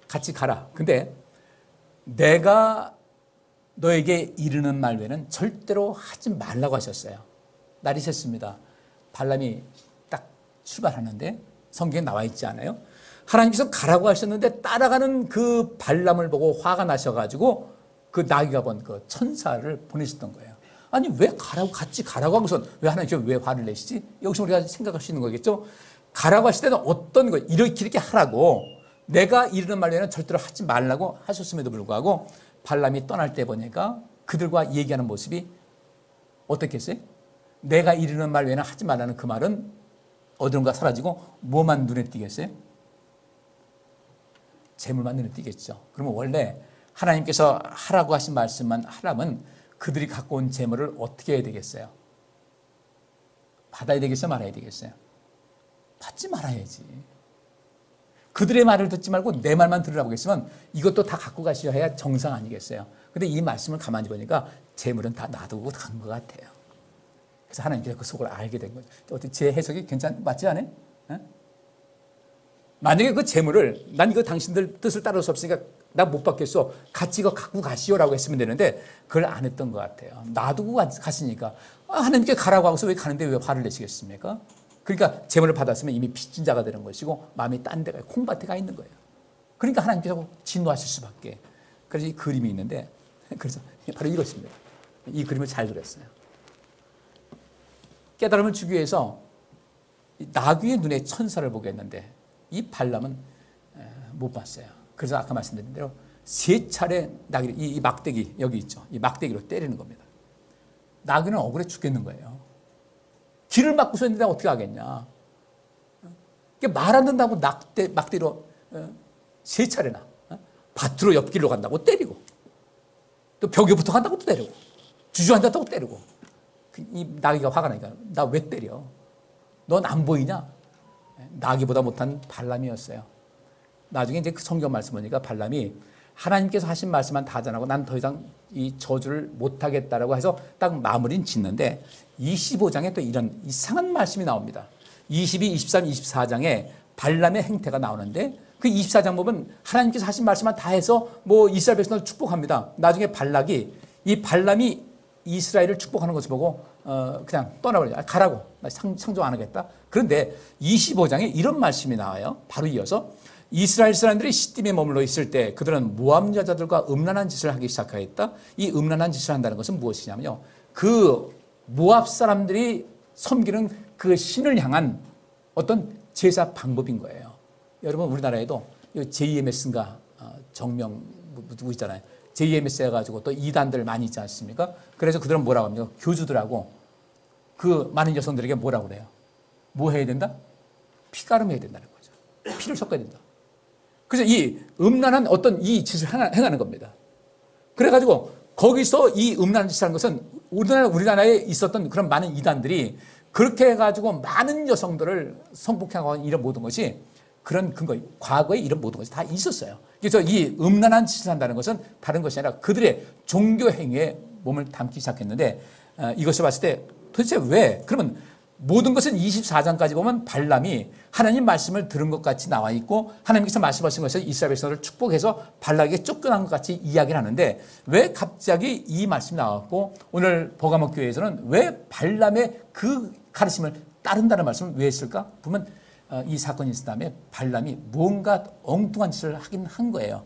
같이 가라. 근데 내가 너에게 이르는 말 외에는 절대로 하지 말라고 하셨어요. 날이 샜습니다. 발람이 딱 출발하는데 성경에 나와 있지 않아요? 하나님께서 가라고 하셨는데 따라가는 그 발람을 보고 화가 나셔가지고 그 나귀가 본 그 천사를 보내셨던 거예요. 아니 왜 가라고 같이 가라고 하고선 왜 하나님께서 왜 화를 내시지? 여기서 우리가 생각할 수 있는 거겠죠? 가라고 하실 때는 어떤 거 이렇게 하라고 내가 이르는 말 외에는 절대로 하지 말라고 하셨음에도 불구하고 발람이 떠날 때 보니까 그들과 얘기하는 모습이 어떻겠어요? 내가 이르는 말 외에는 하지 말라는 그 말은 어디론가 사라지고 뭐만 눈에 띄겠어요? 재물만 눈에 띄겠죠. 그러면 원래 하나님께서 하라고 하신 말씀만 하라면 그들이 갖고 온 재물을 어떻게 해야 되겠어요? 받아야 되겠어요? 말아야 되겠어요? 받지 말아야지. 그들의 말을 듣지 말고 내 말만 들으라고 했으면 이것도 다 갖고 가셔야 해야 정상 아니겠어요? 근데 이 말씀을 가만히 보니까 재물은 다 놔두고 간 것 같아요. 그래서 하나님께서 그 속을 알게 된 거죠. 어떻게 제 해석이 맞지 않아요? 에? 만약에 그 재물을 난 이거 당신들 뜻을 따를 수 없으니까 나 못 받겠어. 같이 이거 갖고 가시오라고 했으면 되는데 그걸 안 했던 것 같아요. 놔두고 갔으니까 하나님께 가라고 하고서 왜 가는데 왜 화를 내시겠습니까? 그러니까 재물을 받았으면 이미 빚진 자가 되는 것이고 마음이 딴 데가 콩밭에 가 있는 거예요. 그러니까 하나님께서 진노하실 수밖에. 그래서 이 그림이 있는데 그래서 바로 이것입니다. 이 그림을 잘 그렸어요. 깨달음을 주기 위해서 나귀의 눈에 천사를 보게 했는데 이 발람은 못 봤어요. 그래서 아까 말씀드린 대로 3차례 나귀를 이 막대기 여기 있죠. 이 막대기로 때리는 겁니다. 나귀는 억울해 죽겠는 거예요. 길을 막고 서 있는데 어떻게 하겠냐. 말 안 듣는다고 막대로 3차례나 밭으로 옆길로 간다고 때리고 또 벽에 붙어 간다고 또 때리고 주저앉았다고 때리고 이 나귀가 화가 나니까 나 왜 때려? 넌 안 보이냐? 나귀보다 못한 발람이었어요. 나중에 이제 그 성경 말씀 보니까 발람이 하나님께서 하신 말씀만 다 전하고 난 더 이상 이 저주를 못하겠다라고 해서 딱 마무리는 짓는데 25장에 또 이런 이상한 말씀이 나옵니다. 22, 23, 24장에 발람의 행태가 나오는데 그 24장 보면 하나님께서 하신 말씀만 다 해서 뭐 이스라엘 백성을 축복합니다. 나중에 이 발람이 이스라엘을 축복하는 것을 보고 그냥 떠나버려요. 가라고. 나 상종 안 하겠다. 그런데 25장에 이런 말씀이 나와요. 바로 이어서 이스라엘 사람들이 시딤에 머물러 있을 때 그들은 모압 여자들과 음란한 짓을 하기 시작하였다. 이 음란한 짓을 한다는 것은 무엇이냐면요. 그 모압 사람들이 섬기는 그 신을 향한 어떤 제사 방법인 거예요. 여러분 우리나라에도 JMS인가 정명 누구 있잖아요. JMS 해가지고 또 이단들 많이 있지 않습니까? 그래서 그들은 뭐라고 합니까? 교주들하고 그 많은 여성들에게 뭐라고 그래요? 뭐 해야 된다? 피가름해야 된다는 거죠. 피를 섞어야 된다. 그래서 이 음란한 어떤 이 짓을 행하는 겁니다. 그래가지고 거기서 이 음란한 짓을 하는 것은 우리나라에 있었던 그런 많은 이단들이 그렇게 해가지고 많은 여성들을 성폭행하고 이런 모든 것이 그런 근거, 과거에 이런 모든 것이 다 있었어요. 그래서 이 음란한 짓을 한다는 것은 다른 것이 아니라 그들의 종교 행위에 몸을 담기 시작했는데 이것을 봤을 때 도대체 왜? 그러면 모든 것은 24장까지 보면 발람이 하나님 말씀을 들은 것 같이 나와 있고 하나님께서 말씀하신 것을 이스라엘 백성을 축복해서 발락에게 쫓겨난 것 같이 이야기를 하는데 왜 갑자기 이 말씀이 나왔고 오늘 버가모 교회에서는 왜 발람의 그 가르침을 따른다는 말씀을 왜 했을까? 보면 이 사건이 있은 다음에 발람이 뭔가 엉뚱한 짓을 하긴 한 거예요.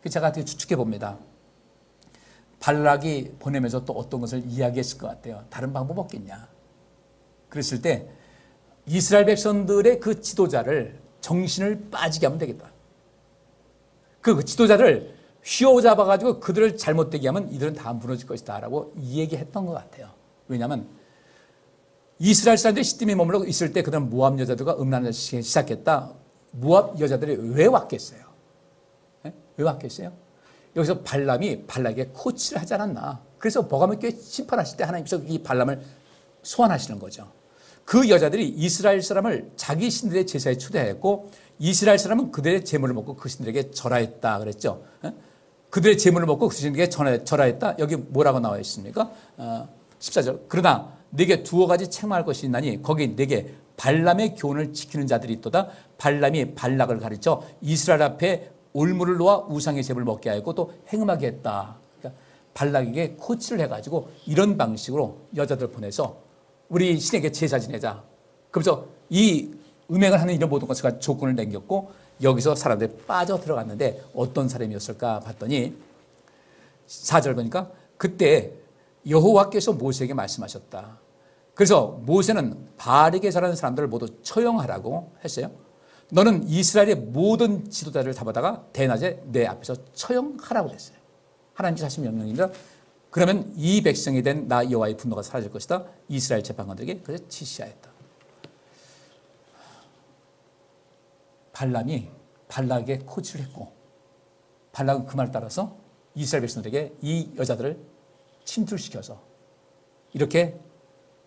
제가 되게 추측해 봅니다. 발락이 보내면서 또 어떤 것을 이야기했을 것 같아요. 다른 방법 없겠냐. 그랬을 때 이스라엘 백성들의 그 지도자를 정신을 빠지게 하면 되겠다. 그 지도자를 휘어잡아가지고 그들을 잘못되게 하면 이들은 다 무너질 것이다 라고 얘기했던 것 같아요. 왜냐하면 이스라엘 사람들이 시딤에 머물러 있을 때 그들은 모압 여자들과 음란을 시작했다. 모압 여자들이 왜 왔겠어요? 네? 왜 왔겠어요? 여기서 발람이 발락에게 코치를 하지 않았나. 그래서 버가모 교회 심판하실 때 하나님께서 이 발람을 소환하시는 거죠. 그 여자들이 이스라엘 사람을 자기 신들의 제사에 초대했고 이스라엘 사람은 그들의 재물을 먹고 그 신들에게 절하했다 그랬죠. 그들의 재물을 먹고 그 신들에게 절하했다. 여기 뭐라고 나와 있습니까? 14절. 그러나 네게 두어 가지 책망할 것이 있나니 거기 네게 발람의 교훈을 지키는 자들이 있도다. 발람이 발락을 가르쳐 이스라엘 앞에 올무를 놓아 우상의 제물을 먹게 하였고 또 행음하게 했다. 그러니까 발락에게 코치를 해가지고 이런 방식으로 여자들 보내서 우리 신에게 제사 지내자. 그래서 이 음행을 하는 이런 모든 것을 조건을 남겼고 여기서 사람들이 빠져 들어갔는데 어떤 사람이었을까 봤더니 4절 보니까 그때 여호와께서 모세에게 말씀하셨다. 그래서 모세는 바르게 자라는 사람들을 모두 처형하라고 했어요. 너는 이스라엘의 모든 지도자를 잡아다가 대낮에 내 앞에서 처형하라고 했어요. 하나님께서 하신 명령입니다. 그러면 이 백성에 대한 나 여호와의 분노가 사라질 것이다. 이스라엘 재판관들에게 그래서 지시하였다. 발람이 발락에게 코치를 했고 발락은 그 말 따라서 이스라엘 백성들에게 이 여자들을 침투시켜서 이렇게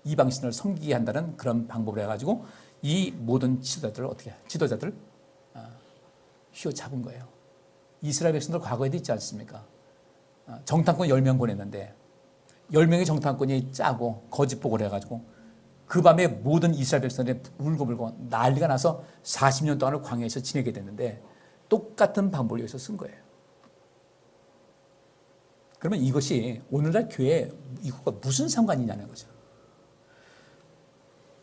이방신을 섬기게 한다는 그런 방법을 해가지고 이 모든 지도자들을 휘어잡은 거예요. 이스라엘 백성들 과거에도 있지 않습니까? 정탐꾼 10명 보냈는데 10명의 정탐꾼이 짜고 거짓보고를 해가지고 그 밤에 모든 이스라엘 백성들이 울고불고 난리가 나서 40년 동안을 광야에서 지내게 됐는데 똑같은 방법을 여기서 쓴 거예요. 그러면 이것이 오늘날 교회에 이것과 무슨 상관이냐는 거죠.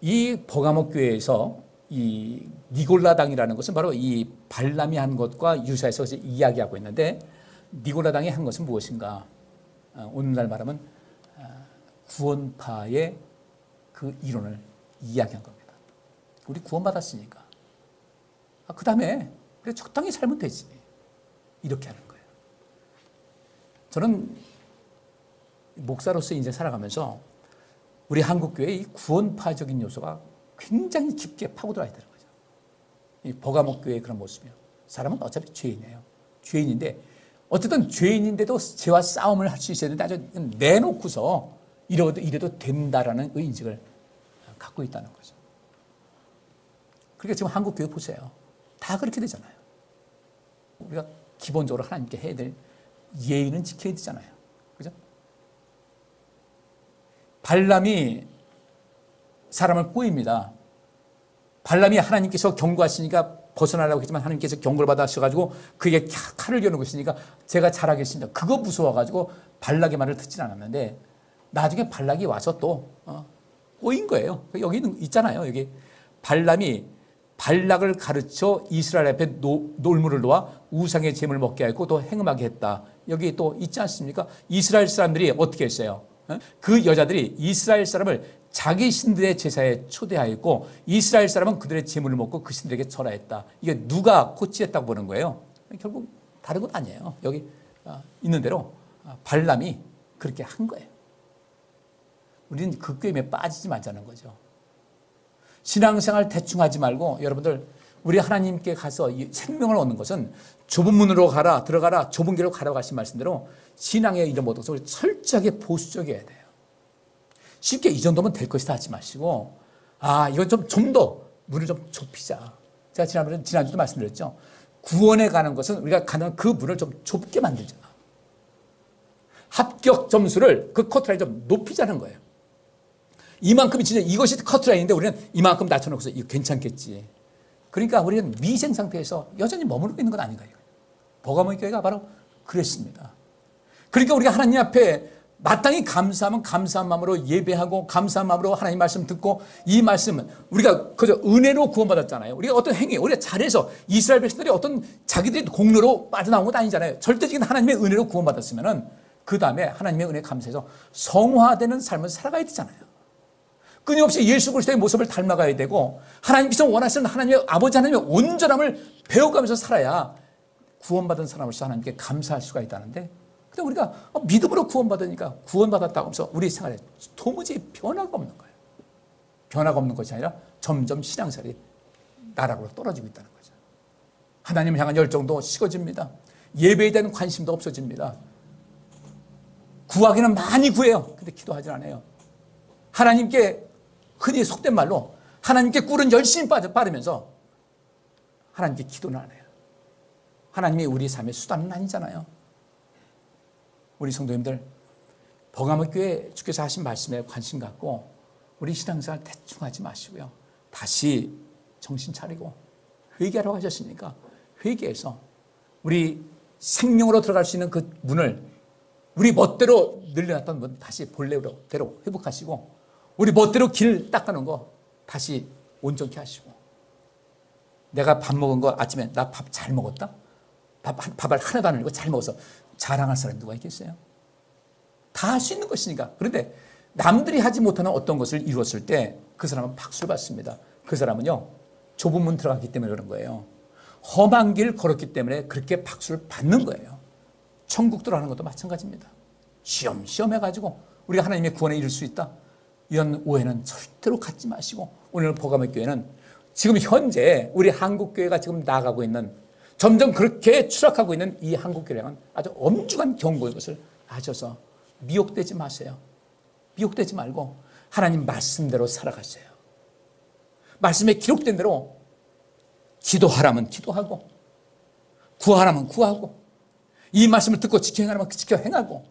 이 버가모 교회에서 이 니골라당이라는 것은 바로 이 발람이 한 것과 유사해서 이야기하고 있는데 니골라당이 한 것은 무엇인가? 오늘날 말하면 구원파의 그 이론을 이야기한 겁니다. 우리 구원받았으니까. 그 다음에 그래 적당히 살면 되지. 이렇게 하는 거예요. 저는 목사로서 인생 살아가면서 우리 한국교회의 이 구원파적인 요소가 굉장히 깊게 파고들어야 되는 거죠. 이 버가모 교회의 그런 모습이요. 사람은 어차피 죄인이에요. 죄인인데 어쨌든 죄인인데도 죄와 싸움을 할 수 있어야 되는데 아주 내놓고서 이래도 된다라는 의인식을 갖고 있다는 거죠. 그러니까 지금 한국교회 보세요. 다 그렇게 되잖아요. 우리가 기본적으로 하나님께 해야 될 예의는 지켜야 되잖아요. 그죠? 발람이 사람을 꼬입니다. 발람이 하나님께서 경고하시니까 벗어나라고 했지만 하나님께서 경고를 받으셔가지고 그에게 칼을 겨누고 있으니까 제가 잘하겠습니다. 그거 무서워가지고 발락의 말을 듣진 않았는데 나중에 발락이 와서 또 꼬인 거예요. 여기 있잖아요. 여기 발람이 발락을 가르쳐 이스라엘 앞에 놀물을 놓아 우상의 제물을 먹게 하고 또 행음하게 했다. 여기 또 있지 않습니까? 이스라엘 사람들이 어떻게 했어요? 그 여자들이 이스라엘 사람을 자기 신들의 제사에 초대하였고 이스라엘 사람은 그들의 제물을 먹고 그 신들에게 절하였다. 이게 누가 코치했다고 보는 거예요? 결국 다른 건 아니에요. 여기 있는 대로 발람이 그렇게 한 거예요. 우리는 그 게임에 빠지지 말자는 거죠. 신앙생활 대충 하지 말고 여러분들 우리 하나님께 가서 생명을 얻는 것은 좁은 문으로 들어가라 좁은 길로 가라고 하신 말씀대로 신앙의 이런 모든 것을 철저하게 보수적이어야 돼요. 쉽게 이 정도면 될 것이다 하지 마시고 이건 좀 더 문을 좀 좁히자. 제가 지난주도 말씀드렸죠. 구원에 가는 것은 우리가 가는 그 문을 좀 좁게 만들자. 합격 점수를 그 커트라인 좀 높이자는 거예요. 이만큼이 진짜 이것이 커트라인인데 우리는 이만큼 낮춰놓고서 이거 괜찮겠지. 그러니까 우리는 미생 상태에서 여전히 머무르고 있는 건 아닌가요? 버가모 교회가 바로 그랬습니다. 그러니까 우리가 하나님 앞에 마땅히 감사하면 감사한 마음으로 예배하고 감사한 마음으로 하나님 말씀 듣고 이 말씀은 우리가 그저 은혜로 구원받았잖아요. 우리가 어떤 행위, 우리가 잘해서 이스라엘 백성들이 어떤 자기들이 공로로 빠져나온 건 아니잖아요. 절대적인 하나님의 은혜로 구원받았으면은 그 다음에 하나님의 은혜 감사해서 성화되는 삶을 살아가야 되잖아요. 끊임없이 예수 그리스도의 모습을 닮아가야 되고 하나님께서 원하시는 하나님의 아버지 하나님의 온전함을 배워가면서 살아야 구원받은 사람으로서 하나님께 감사할 수가 있다는데 근데 우리가 믿음으로 구원받으니까 구원받았다고 하면서 우리 생활에 도무지 변화가 없는 거예요. 변화가 없는 것이 아니라 점점 신앙생활이 나락으로 떨어지고 있다는 거죠. 하나님을 향한 열정도 식어집니다. 예배에 대한 관심도 없어집니다. 구하기는 많이 구해요. 근데 기도하지 않아요. 하나님께 흔히 속된 말로 하나님께 꿀은 열심히 빠르면서 하나님께 기도는 안 해요. 하나님이 우리 삶의 수단은 아니잖아요. 우리 성도님들 버가모 교회 주께서 하신 말씀에 관심 갖고 우리 신앙생활 대충 하지 마시고요. 다시 정신 차리고 회개하라고 하셨으니까 회개해서 우리 생명으로 들어갈 수 있는 그 문을 우리 멋대로 늘려놨던 문 다시 본래대로 회복하시고 우리 멋대로 길 닦아놓은 거 다시 온전케 하시고 내가 밥 먹은 거 아침에 나 밥 잘 먹었다? 밥을 하나도 안 흘리고 잘 먹어서 자랑할 사람이 누가 있겠어요? 다 할 수 있는 것이니까. 그런데 남들이 하지 못하는 어떤 것을 이루었을 때 그 사람은 박수를 받습니다. 그 사람은요 좁은 문 들어갔기 때문에 그런 거예요. 험한 길 걸었기 때문에 그렇게 박수를 받는 거예요. 천국 들어가는 것도 마찬가지입니다. 시험 해가지고 우리가 하나님의 구원에 이를 수 있다, 이런 오해는 절대로 갖지 마시고, 오늘 보감의 교회는 지금 현재 우리 한국교회가 지금 나아가고 있는, 점점 그렇게 추락하고 있는 이 한국교회는 아주 엄중한 경고의 것을 아셔서 미혹되지 마세요. 미혹되지 말고 하나님 말씀대로 살아가세요. 말씀에 기록된 대로 기도하라면 기도하고, 구하라면 구하고, 이 말씀을 듣고 지켜 행하라면 지켜 행하고,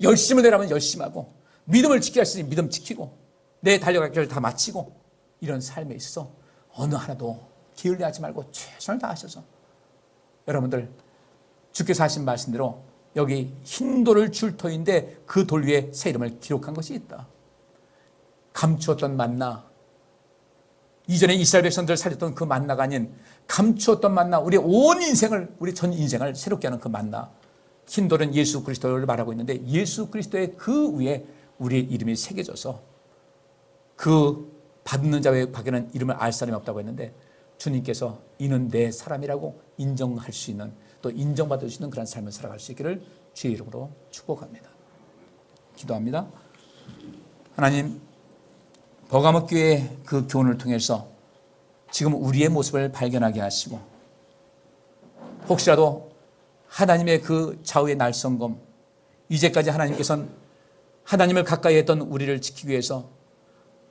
열심을 내라면 열심하고, 믿음을 지켜야 할 수 있는 믿음 지키고, 내 달려갈 길을 다 마치고, 이런 삶에 있어서 어느 하나도 게을리하지 말고 최선을 다하셔서 여러분들 주께서 하신 말씀대로 여기 흰 돌을 줄 터인데 그 돌 위에 새 이름을 기록한 것이 있다. 감추었던 만나, 이전에 이스라엘 백성들을 살렸던 그 만나가 아닌 감추었던 만나, 우리 온 인생을, 우리 전 인생을 새롭게 하는 그 만나, 흰 돌은 예수 그리스도를 말하고 있는데 예수 그리스도의 그 위에 우리의 이름이 새겨져서 그 받는 자 외에 밖에는 이름을 알 사람이 없다고 했는데, 주님께서 이는 내 사람이라고 인정할 수 있는, 또 인정받을 수 있는 그런 삶을 살아갈 수 있기를 주의 이름으로 축복합니다. 기도합니다. 하나님, 버가모 교회의 그 교훈을 통해서 지금 우리의 모습을 발견하게 하시고, 혹시라도 하나님의 그 좌우의 날성검, 이제까지 하나님께서는 하나님을 가까이 했던 우리를 지키기 위해서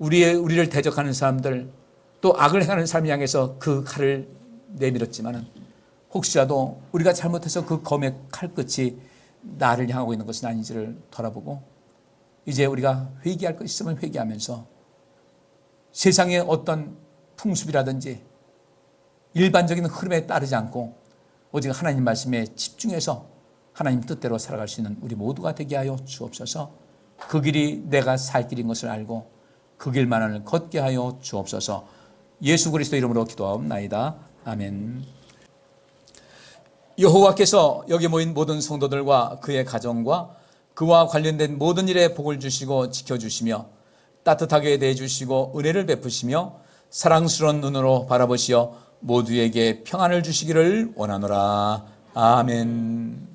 우리를 대적하는 사람들, 또 악을 행하는 사람을 향해서 그 칼을 내밀었지만은, 혹시라도 우리가 잘못해서 그 검의 칼끝이 나를 향하고 있는 것은 아닌지를 돌아보고, 이제 우리가 회개할 것 있으면 회개하면서 세상의 어떤 풍습이라든지 일반적인 흐름에 따르지 않고 오직 하나님 말씀에 집중해서 하나님 뜻대로 살아갈 수 있는 우리 모두가 되게 하여 주옵소서. 그 길이 내가 살 길인 것을 알고 그 길만을 걷게 하여 주옵소서. 예수 그리스도 이름으로 기도하옵나이다. 아멘. 여호와께서 여기 모인 모든 성도들과 그의 가정과 그와 관련된 모든 일에 복을 주시고 지켜주시며 따뜻하게 대해주시고 은혜를 베푸시며 사랑스러운 눈으로 바라보시어 모두에게 평안을 주시기를 원하노라. 아멘.